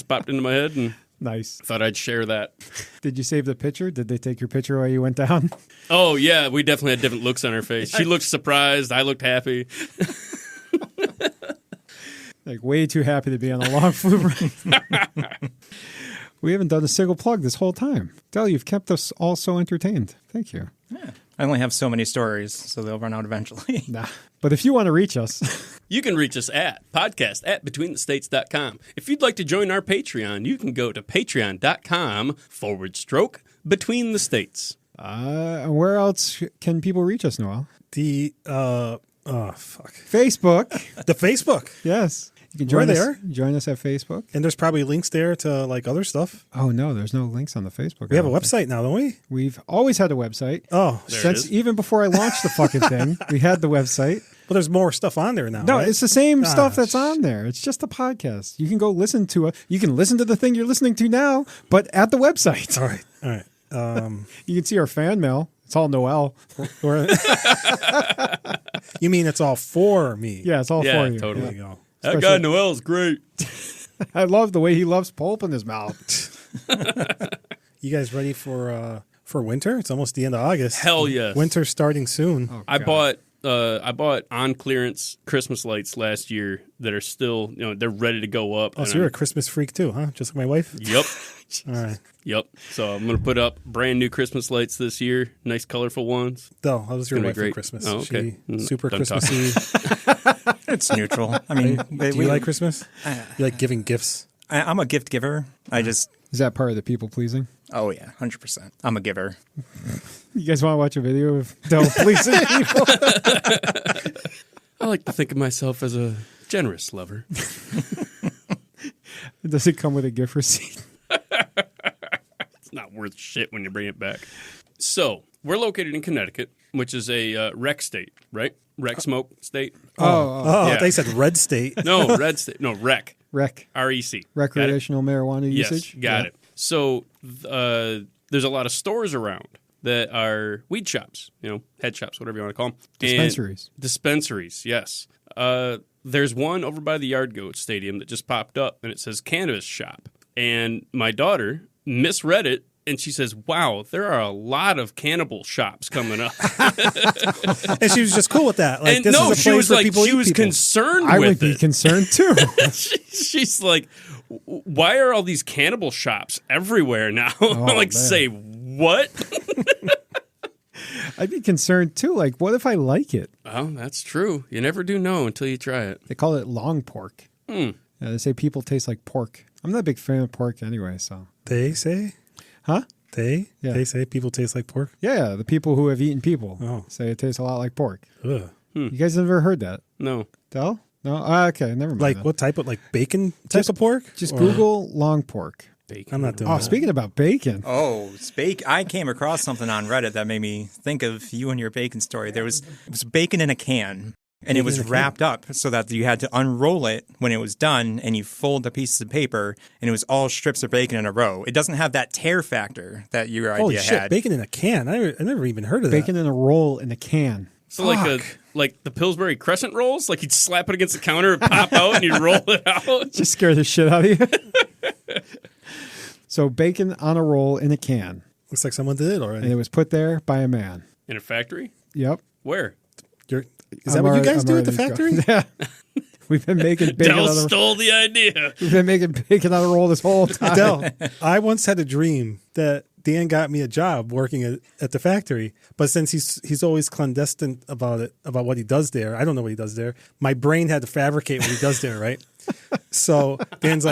[SPEAKER 3] popped into my head, and
[SPEAKER 2] Nice.
[SPEAKER 3] thought I'd share that.
[SPEAKER 2] Did you save the picture? Did they take your picture while you went down?
[SPEAKER 3] Oh, yeah, we definitely had different looks on her face. She looked surprised. I looked happy.
[SPEAKER 2] Like, way too happy to be on a long flume ride. We haven't done a single plug this whole time. Del, you've kept us all so entertained. Thank you.
[SPEAKER 4] I only have so many stories, so they'll run out eventually.
[SPEAKER 2] Nah. But if you want to reach us,
[SPEAKER 3] You can reach us at podcast@betweenthestates.com. If you'd like to join our Patreon, you can go to patreon.com/betweenthestates.
[SPEAKER 2] where else can people reach us, Noel?
[SPEAKER 1] The
[SPEAKER 2] Facebook.
[SPEAKER 1] The Facebook.
[SPEAKER 2] Yes. You can
[SPEAKER 1] We're
[SPEAKER 2] join us
[SPEAKER 1] there.
[SPEAKER 2] Join us at Facebook.
[SPEAKER 1] And there's probably links there to like other stuff.
[SPEAKER 2] Oh, no, there's no links on the Facebook.
[SPEAKER 1] We have a website now, don't we?
[SPEAKER 2] We've always had a website.
[SPEAKER 1] Oh,
[SPEAKER 3] There it
[SPEAKER 2] Since
[SPEAKER 3] is.
[SPEAKER 2] even before I launched the fucking thing, we had the website.
[SPEAKER 1] well, there's more stuff on there now.
[SPEAKER 2] No,
[SPEAKER 1] right?
[SPEAKER 2] it's the same stuff
[SPEAKER 1] Ah,
[SPEAKER 2] that's on there. It's just a podcast. You can go listen to it. You can listen to the thing you're listening to now, but at the website.
[SPEAKER 1] all right.
[SPEAKER 2] You can see our fan mail. It's all Noel.
[SPEAKER 1] Or- you mean it's all for me?
[SPEAKER 2] Yeah, it's all
[SPEAKER 3] Yeah,
[SPEAKER 2] for you.
[SPEAKER 3] totally.
[SPEAKER 1] There you go.
[SPEAKER 3] That guy Noel's great.
[SPEAKER 2] I love the way he loves pulp in his mouth.
[SPEAKER 1] You guys ready for winter? It's almost the end of August.
[SPEAKER 3] Hell yes.
[SPEAKER 1] Winter's starting soon.
[SPEAKER 3] I bought I bought on clearance Christmas lights last year that are still, they're ready to go up.
[SPEAKER 1] Oh, so you're a Christmas freak too, huh? Just like my wife?
[SPEAKER 3] Yep.
[SPEAKER 1] All right.
[SPEAKER 3] Yep. So I'm going to put up brand new Christmas lights this year. Nice, colorful ones.
[SPEAKER 1] Del, how was your
[SPEAKER 3] gonna be
[SPEAKER 1] wife for
[SPEAKER 3] great.
[SPEAKER 1] Christmas?
[SPEAKER 3] Oh, okay.
[SPEAKER 1] She super
[SPEAKER 3] Done
[SPEAKER 1] Christmassy.
[SPEAKER 4] It's neutral. I mean,
[SPEAKER 1] Do you like Christmas? You like giving gifts?
[SPEAKER 4] I'm a gift giver.
[SPEAKER 2] Is that part of the people pleasing?
[SPEAKER 4] Oh yeah, 100%. I'm a giver.
[SPEAKER 2] You guys want to watch a video of Del pleasing people?
[SPEAKER 3] I like to think of myself as a generous lover.
[SPEAKER 2] Does it come with a gift receipt?
[SPEAKER 3] It's not worth shit when you bring it back. So we're located in Connecticut, which is a rec state, right? Rec smoke state.
[SPEAKER 1] Oh,
[SPEAKER 3] Yeah.
[SPEAKER 1] they said red state.
[SPEAKER 3] No, red state. No, rec.
[SPEAKER 2] Rec.
[SPEAKER 3] REC.
[SPEAKER 2] Recreational marijuana
[SPEAKER 3] Yes,
[SPEAKER 2] usage?
[SPEAKER 3] got it. So there's a lot of stores around that are weed shops, head shops, whatever you want to call them.
[SPEAKER 2] Dispensaries.
[SPEAKER 3] Dispensaries, yes. There's one over by the Yard Goat Stadium that just popped up, and it says cannabis shop. And my daughter misread it, and she says, wow, there are a lot of cannibal shops coming up.
[SPEAKER 1] And she was just cool with that. Like,
[SPEAKER 3] And
[SPEAKER 1] this
[SPEAKER 3] no,
[SPEAKER 1] is a
[SPEAKER 3] she
[SPEAKER 1] place
[SPEAKER 3] was
[SPEAKER 1] where
[SPEAKER 3] like,
[SPEAKER 1] people
[SPEAKER 3] she
[SPEAKER 1] eat
[SPEAKER 3] was
[SPEAKER 1] people.
[SPEAKER 3] concerned
[SPEAKER 2] I
[SPEAKER 3] with
[SPEAKER 2] would be
[SPEAKER 3] it.
[SPEAKER 2] concerned too.
[SPEAKER 3] She's like, why are all these cannibal shops everywhere now? I'm like,
[SPEAKER 2] man.
[SPEAKER 3] say what?
[SPEAKER 2] I'd be concerned too. Like, what if I like it?
[SPEAKER 3] Oh, that's true. You never do know until you try it.
[SPEAKER 2] They call it long pork. Yeah, they say people taste like pork. I'm not a big fan of pork anyway, so.
[SPEAKER 1] They say?
[SPEAKER 2] Huh?
[SPEAKER 1] They?
[SPEAKER 2] Yeah.
[SPEAKER 1] They say people taste like pork?
[SPEAKER 2] Yeah, the people who have eaten people
[SPEAKER 1] Oh.
[SPEAKER 2] say it tastes a lot like pork.
[SPEAKER 1] Ugh.
[SPEAKER 2] You guys never heard that?
[SPEAKER 3] No.
[SPEAKER 2] Del? No? Okay, never mind.
[SPEAKER 1] Like
[SPEAKER 2] then.
[SPEAKER 1] what type of, like bacon type of pork?
[SPEAKER 2] Just
[SPEAKER 1] Or-
[SPEAKER 2] Google long pork.
[SPEAKER 3] Bacon.
[SPEAKER 1] I'm not doing
[SPEAKER 2] Oh,
[SPEAKER 1] that.
[SPEAKER 2] speaking about bacon.
[SPEAKER 4] Oh, I came across something on Reddit that made me think of you and your bacon story. It was bacon in a can, and it was wrapped up so that you had to unroll it when it was done, and you fold the pieces of paper, and it was all strips of bacon in a row. It doesn't have that tear factor that your
[SPEAKER 1] Holy
[SPEAKER 4] idea
[SPEAKER 1] shit,
[SPEAKER 4] had.
[SPEAKER 1] bacon in a can. I never even heard of
[SPEAKER 2] Bacon
[SPEAKER 1] that.
[SPEAKER 2] in a roll in a can.
[SPEAKER 3] So like the Pillsbury Crescent rolls, like you'd slap it against the counter, it'd pop out, and you'd roll it out.
[SPEAKER 2] Just scare the shit out of you. So bacon on a roll in a can.
[SPEAKER 1] Looks like someone did it
[SPEAKER 2] And
[SPEAKER 1] already.
[SPEAKER 2] it was put there by a man.
[SPEAKER 3] In a factory?
[SPEAKER 2] Yep.
[SPEAKER 3] Where?
[SPEAKER 1] Is that what you guys do at the factory?
[SPEAKER 2] Yeah. We've been making bacon
[SPEAKER 3] Del
[SPEAKER 2] on a,
[SPEAKER 3] stole the idea.
[SPEAKER 2] we've been making bacon on a roll this whole time.
[SPEAKER 1] Del, I once had a dream that Dan got me a job working at the factory, but since he's always clandestine about what he does there, I don't know what he does there. My brain had to fabricate what he does there, right? So Dan's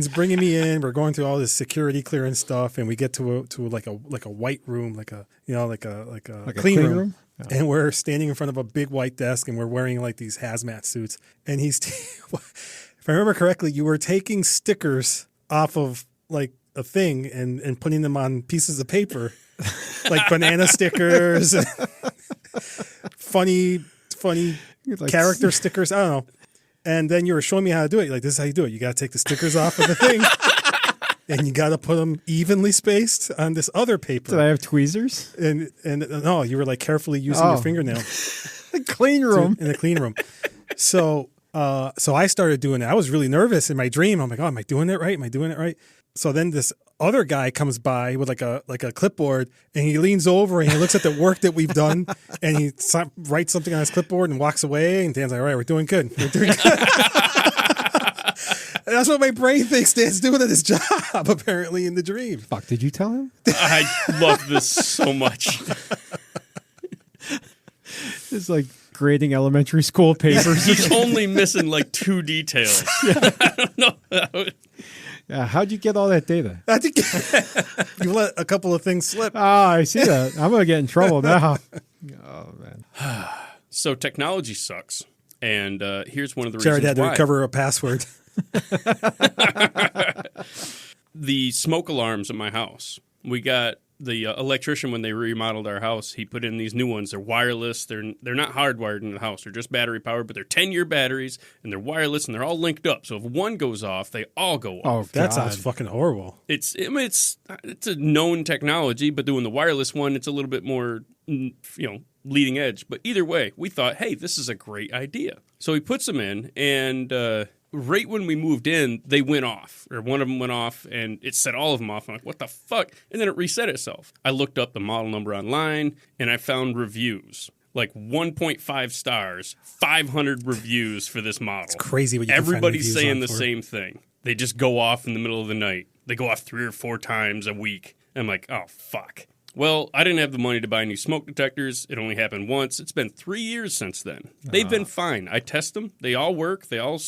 [SPEAKER 1] bringing me in. We're going through all this security clearance stuff, and we get to like a white room, like a clean room. And we're standing in front of a big white desk, and we're wearing like these hazmat suits. And if I remember correctly, you were taking stickers off of like a thing and putting them on pieces of paper, like banana stickers, and funny
[SPEAKER 2] Like,
[SPEAKER 1] character stickers. I don't know. And then you were showing me how to do it. Like, this is how you do it. You got to take the stickers off of the thing, and you got to put them evenly spaced on this other paper.
[SPEAKER 2] Did I have tweezers?
[SPEAKER 1] And no, you were like carefully using your fingernail
[SPEAKER 2] The clean room.
[SPEAKER 1] in the clean room. So I started doing it. I was really nervous in my dream. I'm like, oh, am I doing it right? Am I doing it right? So then this other guy comes by with like a clipboard, and he leans over and he looks at the work that we've done, and he writes something on his clipboard and walks away. And Dan's like, all right, we're doing good. We're doing good. And that's what my brain thinks Dan's doing at his job, apparently, in the dream.
[SPEAKER 2] Fuck, did you tell him?
[SPEAKER 3] I love this so much.
[SPEAKER 2] It's like grading elementary school papers.
[SPEAKER 3] He's only missing like 2 details. I don't know.
[SPEAKER 2] Yeah, how'd you get all that data?
[SPEAKER 1] I think you let a couple of things slip.
[SPEAKER 2] I see that. I'm going to get in trouble now. Oh, man.
[SPEAKER 3] So technology sucks. And here's one of the
[SPEAKER 1] Jared
[SPEAKER 3] reasons
[SPEAKER 1] had to
[SPEAKER 3] why.
[SPEAKER 1] recover a password.
[SPEAKER 3] The smoke alarms at my house. We got the electrician, when they remodeled our house, he put in these new ones. They're wireless. They're not hardwired in the house. They're just battery powered, but they're 10-year batteries, and they're wireless, and they're all linked up. So if one goes off, they all go off.
[SPEAKER 2] Oh,
[SPEAKER 1] That
[SPEAKER 2] God.
[SPEAKER 1] sounds fucking horrible.
[SPEAKER 3] It's a known technology, but doing the wireless one, it's a little bit more, leading edge. But either way, we thought, hey, this is a great idea. So he puts them in, and right when we moved in, they went off, or one of them went off, and it set all of them off. I'm like, what the fuck? And then it reset itself. I looked up the model number online, and I found reviews like 1.5 stars, 500 reviews for this model. It's
[SPEAKER 1] crazy what you can find
[SPEAKER 3] Everybody's
[SPEAKER 1] reviews
[SPEAKER 3] saying
[SPEAKER 1] on
[SPEAKER 3] the
[SPEAKER 1] for.
[SPEAKER 3] same thing. They just go off in the middle of the night. They go off 3 or 4 times a week. I'm like, oh, fuck. Well, I didn't have the money to buy new smoke detectors. It only happened once. It's been 3 years since then. They've been fine. I test them. They all work. They all,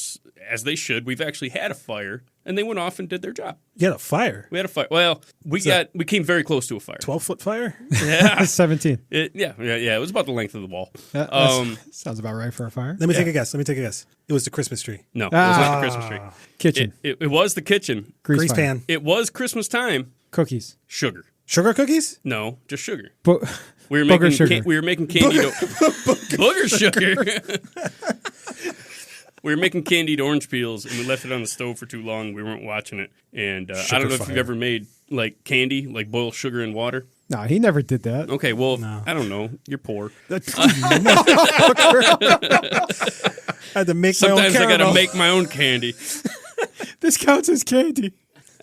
[SPEAKER 3] as they should. We've actually had a fire, and they went off and did their job.
[SPEAKER 1] You had a fire?
[SPEAKER 3] We had a fire. Well, we came very close to a fire.
[SPEAKER 1] 12-foot fire?
[SPEAKER 3] Yeah.
[SPEAKER 2] 17.
[SPEAKER 3] Yeah. It was about the length of the wall.
[SPEAKER 2] Sounds about right for a fire.
[SPEAKER 1] Let me take a guess. It was the Christmas tree.
[SPEAKER 3] No, it was not the Christmas tree.
[SPEAKER 2] Kitchen.
[SPEAKER 3] It was the kitchen.
[SPEAKER 1] Grease
[SPEAKER 2] fire.
[SPEAKER 1] pan.
[SPEAKER 3] It was Christmas time.
[SPEAKER 2] Cookies.
[SPEAKER 3] Sugar.
[SPEAKER 1] Sugar cookies?
[SPEAKER 3] No, just sugar.
[SPEAKER 2] We
[SPEAKER 3] We were
[SPEAKER 2] Booger
[SPEAKER 3] making
[SPEAKER 2] sugar.
[SPEAKER 3] we were making candied booger sugar. We were making candied orange peels, and we left it on the stove for too long. We weren't watching it, and I don't know if you've ever made like candy, like boil sugar in water.
[SPEAKER 2] No, he never did that.
[SPEAKER 3] Okay, well, I don't know. You're poor.
[SPEAKER 1] I had to make
[SPEAKER 3] Sometimes
[SPEAKER 1] my
[SPEAKER 3] I
[SPEAKER 1] own
[SPEAKER 3] got to
[SPEAKER 1] caramel.
[SPEAKER 3] make my own candy.
[SPEAKER 2] This counts as candy.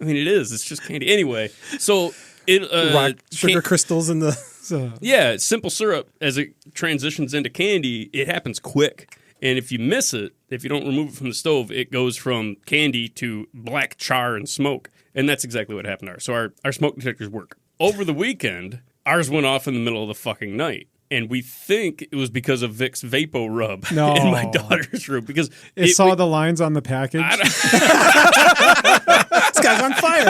[SPEAKER 3] I mean, it is. It's just candy. Anyway, so it
[SPEAKER 1] Rock sugar crystals in the...
[SPEAKER 2] So,
[SPEAKER 3] yeah, simple syrup as it transitions into candy, it happens quick. And if you miss it, if you don't remove it from the stove, it goes from candy to black char and smoke. And that's exactly what happened to ours. So our smoke detectors work. Over the weekend, ours went off in the middle of the fucking night. And we think it was because of Vic's Vapo Rub
[SPEAKER 2] No.
[SPEAKER 3] in my daughter's room. Because
[SPEAKER 2] it saw the lines on the package.
[SPEAKER 1] This guy's on fire.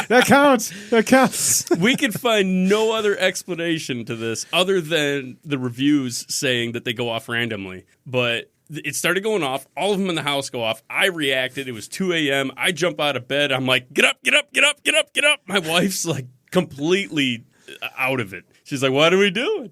[SPEAKER 2] That counts. That counts.
[SPEAKER 3] we could find no other explanation to this other than the reviews saying that they go off randomly. But it started going off. All of them in the house go off. I reacted. It was 2 a.m. I jump out of bed. I'm like, get up, get up, get up, get up, get up. My wife's like completely out of it. She's like, what are we doing?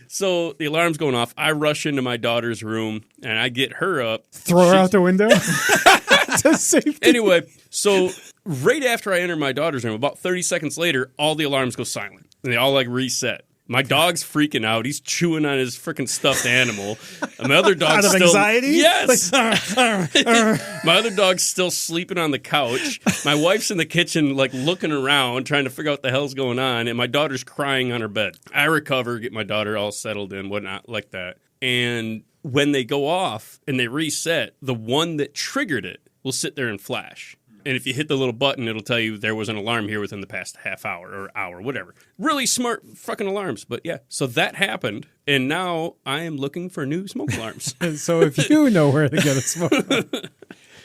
[SPEAKER 3] So the alarm's going off. I rush into my daughter's room, and I get her up.
[SPEAKER 2] Throw her out the window. To safety.
[SPEAKER 3] Anyway, so right after I enter my daughter's room, about 30 seconds later, all the alarms go silent. And they all, like, reset. My dog's freaking out. He's chewing on his freaking stuffed animal. And my other dog's
[SPEAKER 1] Out of
[SPEAKER 3] still...
[SPEAKER 1] anxiety?
[SPEAKER 3] Yes!
[SPEAKER 1] Like,
[SPEAKER 3] My other dog's still sleeping on the couch. My wife's in the kitchen, like, looking around, trying to figure out what the hell's going on. And my daughter's crying on her bed. I recover, get my daughter all settled in, whatnot, like that. And when they go off and they reset, the one that triggered it will sit there and flash. And if you hit the little button, it'll tell you there was an alarm here within the past half hour or hour, whatever. Really smart fucking alarms. But yeah, so that happened. And now I am looking for new smoke alarms.
[SPEAKER 2] So if you know where to get a smoke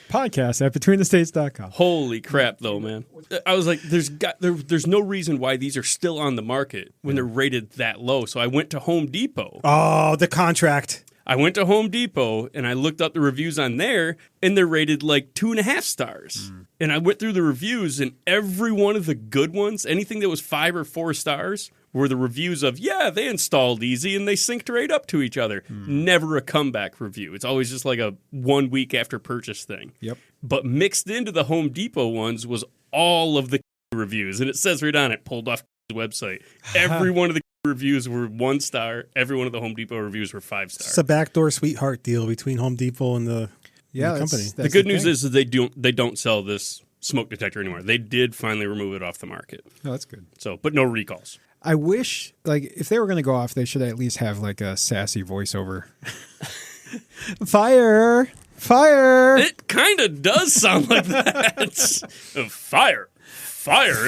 [SPEAKER 2] podcast at betweenthestates.com.
[SPEAKER 3] Holy crap, though, man. I was like, there's no reason why these are still on the market when they're rated that low. So I went to Home Depot.
[SPEAKER 1] oh, the contract.
[SPEAKER 3] I went to Home Depot and I looked up the reviews on there, and they're rated like 2.5 stars. And I went through the reviews, and every one of the good ones, anything that was 5 or 4 stars, were the reviews of, yeah, they installed easy and they synced right up to each other. Never a comeback review. It's always just like a 1 week after purchase thing.
[SPEAKER 2] Yep.
[SPEAKER 3] But mixed into the Home Depot ones was all of the reviews. And it says right on it, pulled off the website. Every one of the reviews were 1 star. Every one of the Home Depot reviews were 5 stars.
[SPEAKER 1] It's a backdoor sweetheart deal between Home Depot and the company.
[SPEAKER 3] The good news is that they don't sell this smoke detector anymore. They did finally remove it off the market.
[SPEAKER 2] Oh, that's good.
[SPEAKER 3] So, but no recalls.
[SPEAKER 2] I wish, like, if they were going to go off, they should at least have, like, a sassy voiceover. Fire! Fire!
[SPEAKER 3] It kind of does sound like that. Fire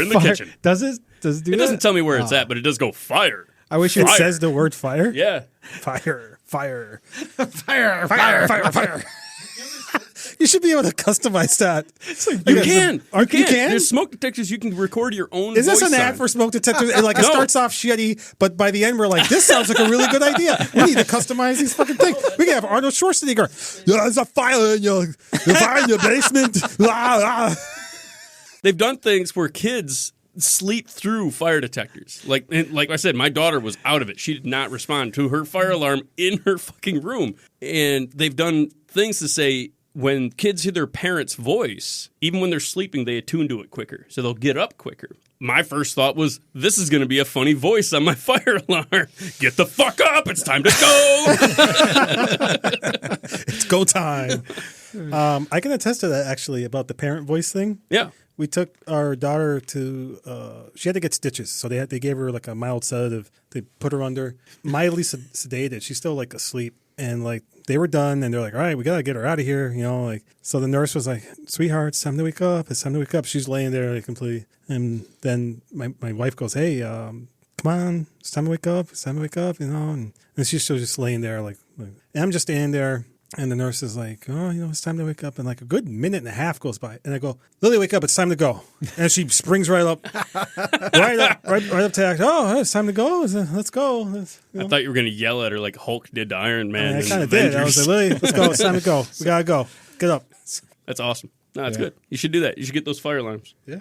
[SPEAKER 3] in the kitchen.
[SPEAKER 2] Does it? Does it do
[SPEAKER 3] It
[SPEAKER 2] that?
[SPEAKER 3] doesn't tell me where it's at, but it does go fire.
[SPEAKER 2] I wish
[SPEAKER 1] It
[SPEAKER 2] it
[SPEAKER 1] says the word fire?
[SPEAKER 3] Yeah.
[SPEAKER 1] Fire. Fire.
[SPEAKER 2] fire, fire, fire, fire.
[SPEAKER 1] You should be able to customize that.
[SPEAKER 3] You can.
[SPEAKER 1] You can?
[SPEAKER 3] There's smoke detectors. You can record your own
[SPEAKER 1] Is this
[SPEAKER 3] voice
[SPEAKER 1] an ad
[SPEAKER 3] on.
[SPEAKER 1] for smoke detectors? And like it
[SPEAKER 3] No.
[SPEAKER 1] starts off shitty, but by the end we're like, this sounds like a really good idea. We need to customize these fucking things. We can have Arnold Schwarzenegger. Yeah, there's a fire in your basement. Ah, ah.
[SPEAKER 3] They've done things where kids sleep through fire detectors. Like I said, my daughter was out of it. She did not respond to her fire alarm in her fucking room. And they've done things to say when kids hear their parents' voice, even when they're sleeping, they attune to it quicker. So they'll get up quicker. My first thought was, this is going to be a funny voice on my fire alarm. Get the fuck up. It's time to go.
[SPEAKER 1] It's go time. I can attest to that actually about the parent voice thing.
[SPEAKER 3] Yeah.
[SPEAKER 1] We took our daughter to, she had to get stitches. So they gave her like a mild sedative They put her under, mildly sedated. She's still like asleep. And like they were done and they're like, all right, we got to get her out of here. You know, like, so the nurse was like, sweetheart, it's time to wake up. It's time to wake up. She's laying there like completely. And then my wife goes, hey, come on, it's time to wake up. It's time to wake up, you know. And she's still just laying there like, and I'm just standing there. And the nurse is like, oh, you know, it's time to wake up. And like a good minute and a half goes by. And I go, Lily, wake up. It's time to go. And she springs right up, right up to act. Oh, it's time to go. Let's go.
[SPEAKER 3] I thought you were going to yell at her like Hulk did to Iron Man.
[SPEAKER 1] I kind of did. I was like, Lily, let's go. It's time to go. We got to go. Get up.
[SPEAKER 3] That's awesome. No, that's good. You should do that. You should get those fire alarms.
[SPEAKER 1] Yeah.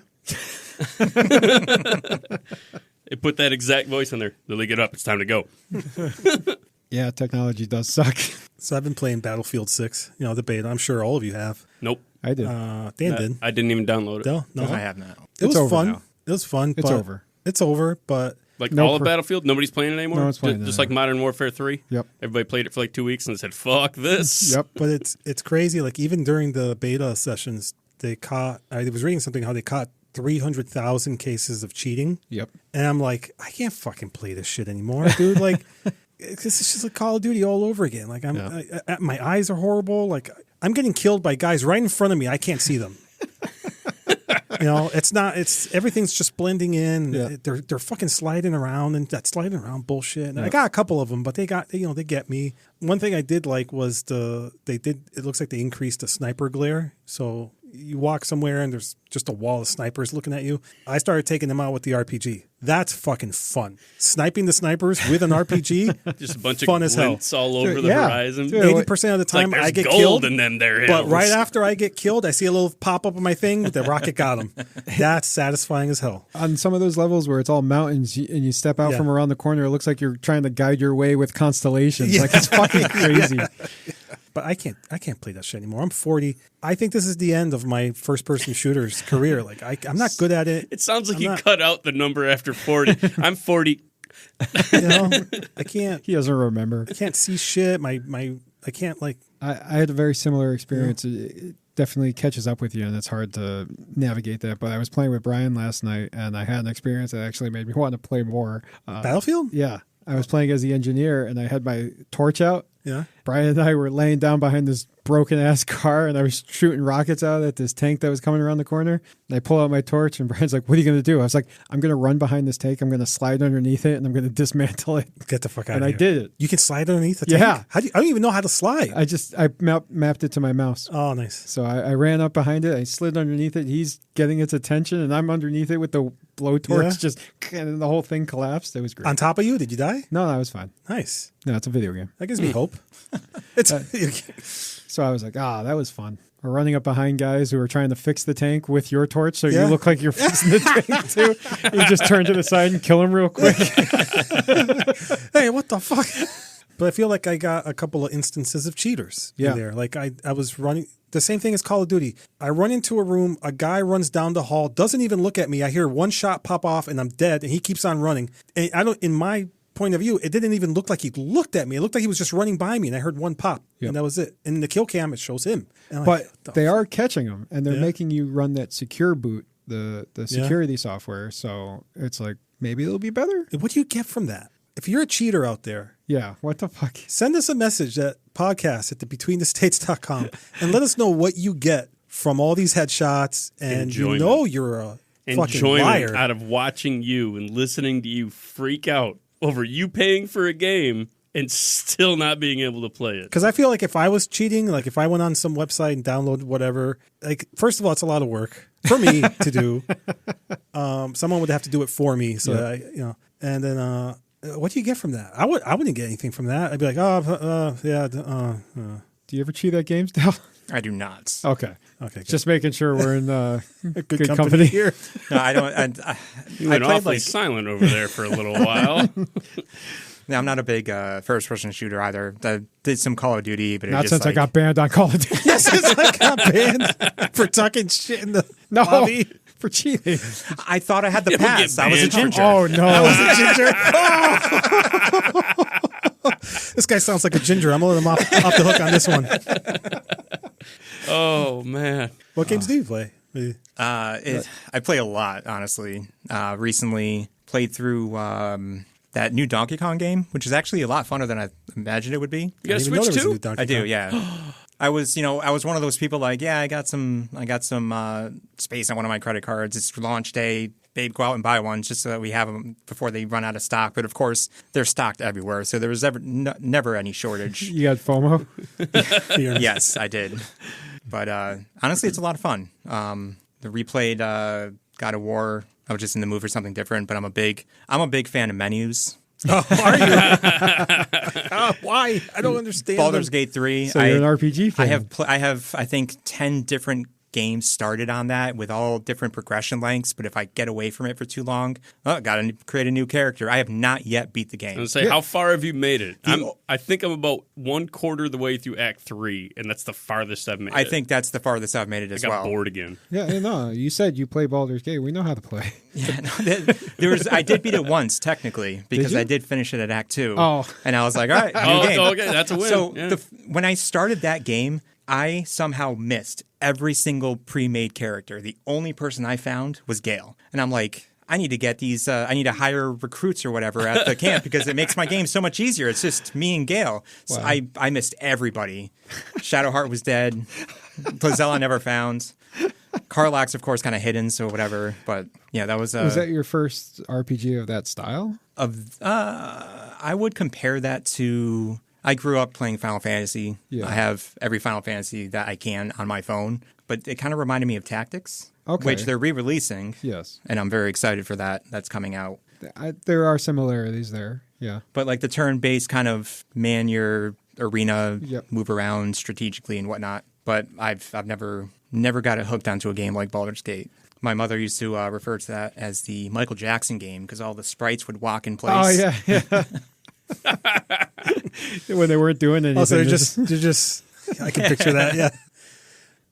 [SPEAKER 3] They put that exact voice in there. Lily, get up. It's time to go.
[SPEAKER 2] Yeah, technology does suck.
[SPEAKER 1] So I've been playing Battlefield 6, you know, the beta. I'm sure all of you have.
[SPEAKER 3] Nope.
[SPEAKER 2] I did.
[SPEAKER 1] Dan did.
[SPEAKER 3] I didn't even download it.
[SPEAKER 1] No,
[SPEAKER 4] I have not.
[SPEAKER 1] It was
[SPEAKER 2] over
[SPEAKER 1] fun.
[SPEAKER 2] now.
[SPEAKER 1] It was fun.
[SPEAKER 2] It's
[SPEAKER 1] but
[SPEAKER 2] over.
[SPEAKER 1] It's over, but
[SPEAKER 3] Like
[SPEAKER 2] No,
[SPEAKER 3] all of Battlefield? Nobody's playing it anymore?
[SPEAKER 2] No one's playing it
[SPEAKER 3] Just like Modern Warfare 3?
[SPEAKER 2] Yep.
[SPEAKER 3] Everybody played it for like 2 weeks and said, fuck this.
[SPEAKER 2] Yep.
[SPEAKER 1] but it's crazy. Like even during the beta sessions, they caught. I was reading something how they caught 300,000 cases of cheating.
[SPEAKER 2] Yep.
[SPEAKER 1] And I'm like, I can't fucking play this shit anymore, dude. Like, it's just like Call of Duty all over again. Like, my eyes are horrible. Like, I'm getting killed by guys right in front of me. I can't see them. You know, everything's just blending in.
[SPEAKER 2] Yeah.
[SPEAKER 1] They're fucking sliding around and that sliding around bullshit. And I got a couple of them, but they get me. One thing I did like was it looks like they increased the sniper glare. So you walk somewhere and there's just a wall of snipers looking at you. I started taking them out with the RPG. That's fucking fun. Sniping the snipers with an RPG,
[SPEAKER 3] Just a bunch
[SPEAKER 1] fun
[SPEAKER 3] of
[SPEAKER 1] as hell.
[SPEAKER 3] glints all over the
[SPEAKER 2] Yeah.
[SPEAKER 3] horizon.
[SPEAKER 2] Dude,
[SPEAKER 1] 80% of the
[SPEAKER 3] It's like
[SPEAKER 1] time
[SPEAKER 3] there's
[SPEAKER 1] I get
[SPEAKER 3] gold
[SPEAKER 1] killed.
[SPEAKER 3] in them there
[SPEAKER 1] But
[SPEAKER 3] hills.
[SPEAKER 1] right after I get killed, I see a little pop up on my thing. The rocket got him. That's satisfying as hell.
[SPEAKER 2] On some of those levels where it's all mountains and you step out
[SPEAKER 1] Yeah.
[SPEAKER 2] from around the corner, it looks like you're trying to guide your way with constellations. Like it's fucking crazy.
[SPEAKER 1] But I can't play that shit anymore. I'm 40. I think this is the end of my first person shooters career. Like I'm not good at it.
[SPEAKER 3] It sounds like
[SPEAKER 1] I'm
[SPEAKER 3] you
[SPEAKER 1] not-
[SPEAKER 3] cut out the number after 40. I'm 40.
[SPEAKER 1] You know, I can't
[SPEAKER 2] He doesn't remember.
[SPEAKER 1] see shit. I can't like.
[SPEAKER 2] I had a very similar experience. It definitely catches up with you, and it's hard to navigate that. But I was playing with Brian last night, and I had an experience that actually made me want to play more.
[SPEAKER 1] Battlefield?
[SPEAKER 2] Yeah. I was playing as the engineer, and I had my torch out.
[SPEAKER 1] Yeah.
[SPEAKER 2] Brian and I were laying down behind this broken-ass car, and I was shooting rockets out at this tank that was coming around the corner. And I pull out my torch, and Brian's like, what are you going to do? I was like, I'm going to run behind this tank. I'm going to slide underneath it, and I'm going to dismantle it.
[SPEAKER 1] Get the fuck out
[SPEAKER 2] And
[SPEAKER 1] of
[SPEAKER 2] I
[SPEAKER 1] here.
[SPEAKER 2] did it.
[SPEAKER 1] You can slide underneath the
[SPEAKER 2] Yeah.
[SPEAKER 1] tank? I don't even know how to slide.
[SPEAKER 2] I mapped it to my mouse.
[SPEAKER 1] Oh, nice.
[SPEAKER 2] So I ran up behind it. I slid underneath it. He's getting its attention, and I'm underneath it with the blowtorch.
[SPEAKER 1] Yeah.
[SPEAKER 2] And the whole thing collapsed. It was great.
[SPEAKER 1] On top of you? Did you die?
[SPEAKER 2] No, I was fine.
[SPEAKER 1] Nice.
[SPEAKER 2] No, it's a video game.
[SPEAKER 1] That gives me hope. It's
[SPEAKER 2] So I was like, that was fun. We're running up behind guys who are trying to fix the tank with your torch, so
[SPEAKER 1] Yeah.
[SPEAKER 2] you look like you're fixing the tank too. You just turn to the side and kill him real quick.
[SPEAKER 1] hey, what the fuck? But I feel like I got a couple of instances of cheaters in
[SPEAKER 2] Yeah.
[SPEAKER 1] there. Like I was running the same thing as Call of Duty. I run into a room, a guy runs down the hall, doesn't even look at me. I hear one shot pop off and I'm dead, and he keeps on running. And in my point of view, it didn't even look like he looked at me. It looked like he was just running by me, and I heard one pop, and that was it. And in the kill cam, it shows him. And I'm like,
[SPEAKER 2] But they are catching them, and they're
[SPEAKER 1] Yeah.
[SPEAKER 2] making you run that secure boot, the security software. So it's like, maybe it'll be better.
[SPEAKER 1] what do you get from that? If you're a cheater out there,
[SPEAKER 2] Yeah, what the fuck?
[SPEAKER 1] send us a message at podcast@betweenthestates.com and let us know what you get from all these headshots. And
[SPEAKER 3] Enjoyment.
[SPEAKER 1] you know you're a fucking
[SPEAKER 3] Enjoyment
[SPEAKER 1] liar.
[SPEAKER 3] out of watching you and listening to you freak out over you paying for a game and still not being able to play it.
[SPEAKER 1] Because I feel like if I was cheating, like if I went on some website and downloaded whatever, like first of all, it's a lot of work for me to do. Someone would have to do it for me. So that and then what do you get from that? I wouldn't get anything from that. I'd be like,
[SPEAKER 2] Do you ever cheat at games, Dal?
[SPEAKER 4] I do not.
[SPEAKER 2] Okay.
[SPEAKER 1] okay, good.
[SPEAKER 2] Just making sure we're in
[SPEAKER 1] good company
[SPEAKER 2] here.
[SPEAKER 4] No, I don't.
[SPEAKER 3] You
[SPEAKER 4] I
[SPEAKER 3] went
[SPEAKER 4] played
[SPEAKER 3] awfully silent over there for a little while.
[SPEAKER 4] No, I'm not a big first-person shooter either. I did some Call of Duty, but
[SPEAKER 2] Not
[SPEAKER 4] just
[SPEAKER 2] since
[SPEAKER 4] like,
[SPEAKER 2] I got banned on Call of Duty.
[SPEAKER 1] Yes, it's like I got banned for talking shit in the
[SPEAKER 2] No,
[SPEAKER 1] lobby.
[SPEAKER 2] for cheating.
[SPEAKER 4] I thought I had the
[SPEAKER 3] You don't
[SPEAKER 4] pass.
[SPEAKER 3] get
[SPEAKER 4] I was a
[SPEAKER 3] banned.
[SPEAKER 4] ginger.
[SPEAKER 2] Oh, no.
[SPEAKER 1] I was a ginger. This guy sounds like a ginger. I'm gonna let him off the hook on this one.
[SPEAKER 3] Oh, man.
[SPEAKER 1] What games do you play?
[SPEAKER 4] I play a lot, honestly. Recently played through that new Donkey Kong game, which is actually a lot funner than I imagined it would be.
[SPEAKER 3] You got a
[SPEAKER 1] I didn't even know
[SPEAKER 3] Switch
[SPEAKER 1] there was a
[SPEAKER 3] too?
[SPEAKER 1] new Donkey
[SPEAKER 4] I do,
[SPEAKER 1] Kong.
[SPEAKER 4] yeah. I was one of those people like, yeah, I got some space on one of my credit cards. It's launch day. Babe, go out and buy one just so that we have them before they run out of stock. But of course, they're stocked everywhere, so there was never any shortage.
[SPEAKER 2] You got FOMO?
[SPEAKER 4] Yes, I did. But honestly, it's a lot of fun. The replayed God of War. I was just in the mood for something different. But I'm a big fan of menus.
[SPEAKER 1] Oh, are you? Why? I don't understand.
[SPEAKER 4] Baldur's Gate 3.
[SPEAKER 2] So you're an RPG fan.
[SPEAKER 4] I have I think 10 different games started on that with all different progression lengths, but if I get away from it for too long, got to create a new character. I have not yet beat the game.
[SPEAKER 3] I was say, how far have you made it? I think I'm about 1/4 of the way through Act 3, and that's the farthest I've made it.
[SPEAKER 4] I think that's the farthest I've made it as
[SPEAKER 3] I
[SPEAKER 4] well.
[SPEAKER 3] got bored again.
[SPEAKER 2] Yeah, no, you said you play Baldur's Gate. We know how to play.
[SPEAKER 4] Yeah, I did beat it once technically because I did finish it at Act 2.
[SPEAKER 2] Oh.
[SPEAKER 4] And I was like, all right, new game.
[SPEAKER 3] Okay, that's a win.
[SPEAKER 4] So
[SPEAKER 3] Yeah.
[SPEAKER 4] when I started that game, I somehow missed every single pre-made character. The only person I found was Gale. And I'm like, I need to get these, I need to hire recruits or whatever at the camp because it makes my game so much easier. It's just me and Gale. So
[SPEAKER 2] Wow.
[SPEAKER 4] I missed everybody. Shadowheart was dead. Blazella never found. Karlach's, of course, kind of hidden, so whatever. But yeah, that was...
[SPEAKER 2] Was that your first RPG of that style?
[SPEAKER 4] I would compare that to... I grew up playing Final Fantasy.
[SPEAKER 2] Yeah.
[SPEAKER 4] I have every Final Fantasy that I can on my phone, but it kind of reminded me of Tactics,
[SPEAKER 2] Okay.
[SPEAKER 4] which they're re-releasing,
[SPEAKER 2] Yes.
[SPEAKER 4] and I'm very excited for that. That's coming out.
[SPEAKER 2] There are similarities there. Yeah.
[SPEAKER 4] But like the turn-based kind of man your arena,
[SPEAKER 2] Yep.
[SPEAKER 4] move around strategically and whatnot. But I've never got it hooked onto a game like Baldur's Gate. My mother used to refer to that as the Michael Jackson game because all the sprites would walk in place.
[SPEAKER 2] Oh, yeah. When they weren't doing anything.
[SPEAKER 1] Also, they're just. I can picture that. Yeah.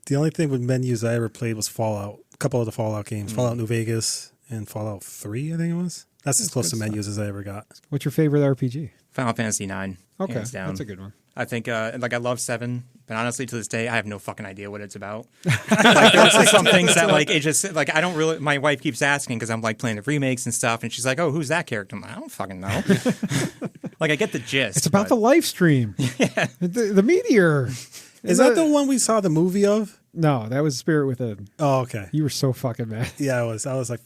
[SPEAKER 1] The only thing with menus I ever played was Fallout. A couple of the Fallout games, Fallout New Vegas and Fallout 3, I think it was. That's as close to menus as I ever got.
[SPEAKER 2] What's your favorite RPG?
[SPEAKER 4] Final Fantasy 9.
[SPEAKER 2] Okay,
[SPEAKER 4] hands down.
[SPEAKER 2] that's a good one.
[SPEAKER 4] I think, I love 7, but honestly, to this day, I have no fucking idea what it's about. Like, there's just some things that, like, it just, like, I don't really, my wife keeps asking because I'm, like, playing the remakes and stuff, and she's like, oh, who's that character? I'm like, I don't fucking know. Like, I get the gist.
[SPEAKER 2] It's about the live stream. Yeah. The meteor.
[SPEAKER 1] Is that the one we saw the movie of?
[SPEAKER 2] No, that was Spirit Within.
[SPEAKER 1] Oh, okay.
[SPEAKER 2] You were so fucking mad.
[SPEAKER 1] Yeah, I was like,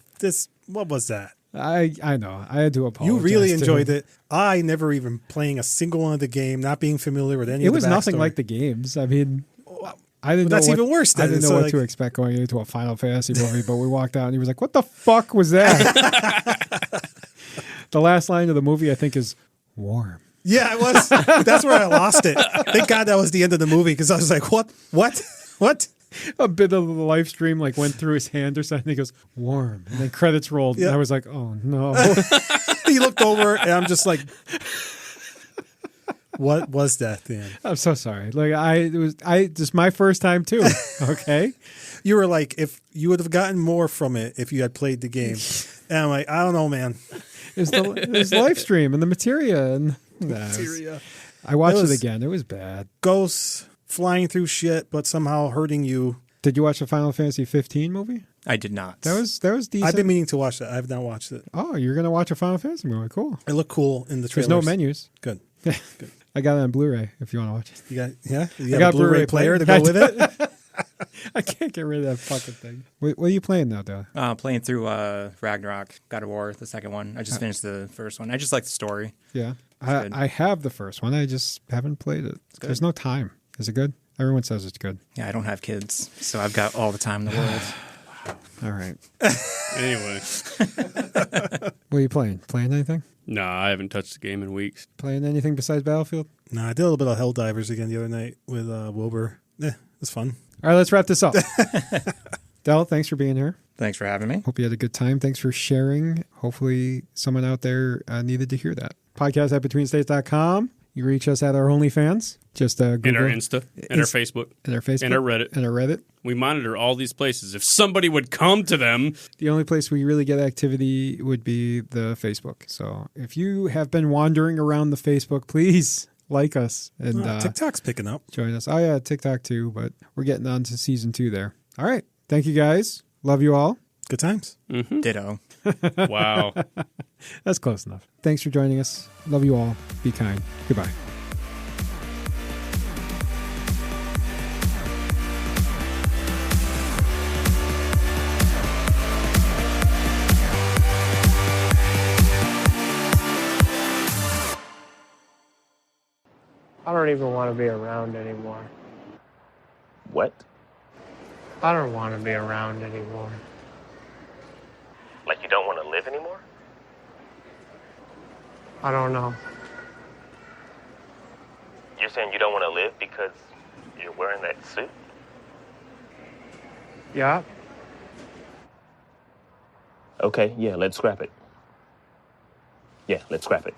[SPEAKER 1] what was that?
[SPEAKER 2] I know. I had to apologize.
[SPEAKER 1] You really
[SPEAKER 2] to
[SPEAKER 1] enjoyed
[SPEAKER 2] him.
[SPEAKER 1] it. I never even playing a single one of the game, not being familiar with any
[SPEAKER 2] It
[SPEAKER 1] of the
[SPEAKER 2] was nothing
[SPEAKER 1] backstory.
[SPEAKER 2] like the games. I mean, I didn't know
[SPEAKER 1] that's even worse
[SPEAKER 2] I
[SPEAKER 1] then.
[SPEAKER 2] didn't
[SPEAKER 1] It's
[SPEAKER 2] know what
[SPEAKER 1] like-
[SPEAKER 2] to expect going into a Final Fantasy movie, but we walked out and he was like, what the fuck was that? The last line of the movie, I think, is warm.
[SPEAKER 1] Yeah, it was. That's where I lost it. Thank God that was the end of the movie because I was like, what?
[SPEAKER 2] A bit of the live stream like went through his hand or something. He goes, warm. And then credits rolled.
[SPEAKER 1] Yeah.
[SPEAKER 2] And I was like, oh no.
[SPEAKER 1] He looked over and I'm just like, what was that then?
[SPEAKER 2] I'm so sorry. Like just my first time too. Okay.
[SPEAKER 1] You were like, if you would have gotten more from it if you had played the game. And I'm like, I don't know, man.
[SPEAKER 2] It's the live stream and the materia and
[SPEAKER 1] Materia.
[SPEAKER 2] I watched
[SPEAKER 1] It
[SPEAKER 2] it
[SPEAKER 1] was-
[SPEAKER 2] again. It was bad.
[SPEAKER 1] Ghosts flying through shit, but somehow hurting you.
[SPEAKER 2] Did you watch the Final Fantasy 15 movie?
[SPEAKER 4] I did not.
[SPEAKER 2] That was decent.
[SPEAKER 1] I've been meaning to watch that. I have not watched it.
[SPEAKER 2] Oh, you're gonna watch a Final Fantasy movie? Cool.
[SPEAKER 1] It looked cool in the
[SPEAKER 2] There's
[SPEAKER 1] trailers.
[SPEAKER 2] no menus.
[SPEAKER 1] Good.
[SPEAKER 2] I got it on Blu-ray if you want to watch it.
[SPEAKER 1] You got You
[SPEAKER 2] I
[SPEAKER 1] got a Blu-ray player to go with it.
[SPEAKER 2] I can't get rid of that fucking thing. What are you playing now, Dad?
[SPEAKER 4] Playing through Ragnarok, God of War, the second one. I just finished the first one. I just like the story.
[SPEAKER 2] Yeah,
[SPEAKER 4] good.
[SPEAKER 2] I have the first one. I just haven't played it. There's no time. Is it good? Everyone says it's good.
[SPEAKER 4] Yeah, I don't have kids, so I've got all the time in the world.
[SPEAKER 2] All right.
[SPEAKER 3] Anyway,
[SPEAKER 2] What are you playing? Playing anything?
[SPEAKER 3] no, I haven't touched the game in weeks.
[SPEAKER 2] Playing anything besides Battlefield?
[SPEAKER 1] No, I did a little bit of Helldivers again the other night with Wilbur. It was fun.
[SPEAKER 2] All right, let's wrap this up. Del, thanks for being here.
[SPEAKER 4] Thanks for having me.
[SPEAKER 2] Hope you had a good time. Thanks for sharing. Hopefully someone out there needed to hear that. Podcast at betweenstates.com. You can reach us at our OnlyFans. Just Google.
[SPEAKER 3] And our Insta, and our Facebook,
[SPEAKER 2] And our Facebook.
[SPEAKER 3] and our Reddit.
[SPEAKER 2] And our Reddit.
[SPEAKER 3] We monitor all these places. If somebody would come to them,
[SPEAKER 2] The only place we really get activity would be the Facebook. So if you have been wandering around the Facebook, please like us and
[SPEAKER 1] TikTok's picking up.
[SPEAKER 2] join us. Oh, yeah, TikTok too, but we're getting on to season 2 there. All right. Thank you, guys. Love you all.
[SPEAKER 1] Good times.
[SPEAKER 4] Ditto.
[SPEAKER 3] Wow.
[SPEAKER 2] That's close enough. Thanks for joining us. Love you all. Be kind. Goodbye.
[SPEAKER 5] I don't even want to be around anymore.
[SPEAKER 6] What?
[SPEAKER 5] I don't want to be around anymore.
[SPEAKER 6] Like you don't want to live anymore?
[SPEAKER 5] I don't know.
[SPEAKER 6] You're saying you don't want to live because you're wearing that suit?
[SPEAKER 5] Yeah?
[SPEAKER 6] Okay, yeah, let's scrap it. Yeah, let's scrap it.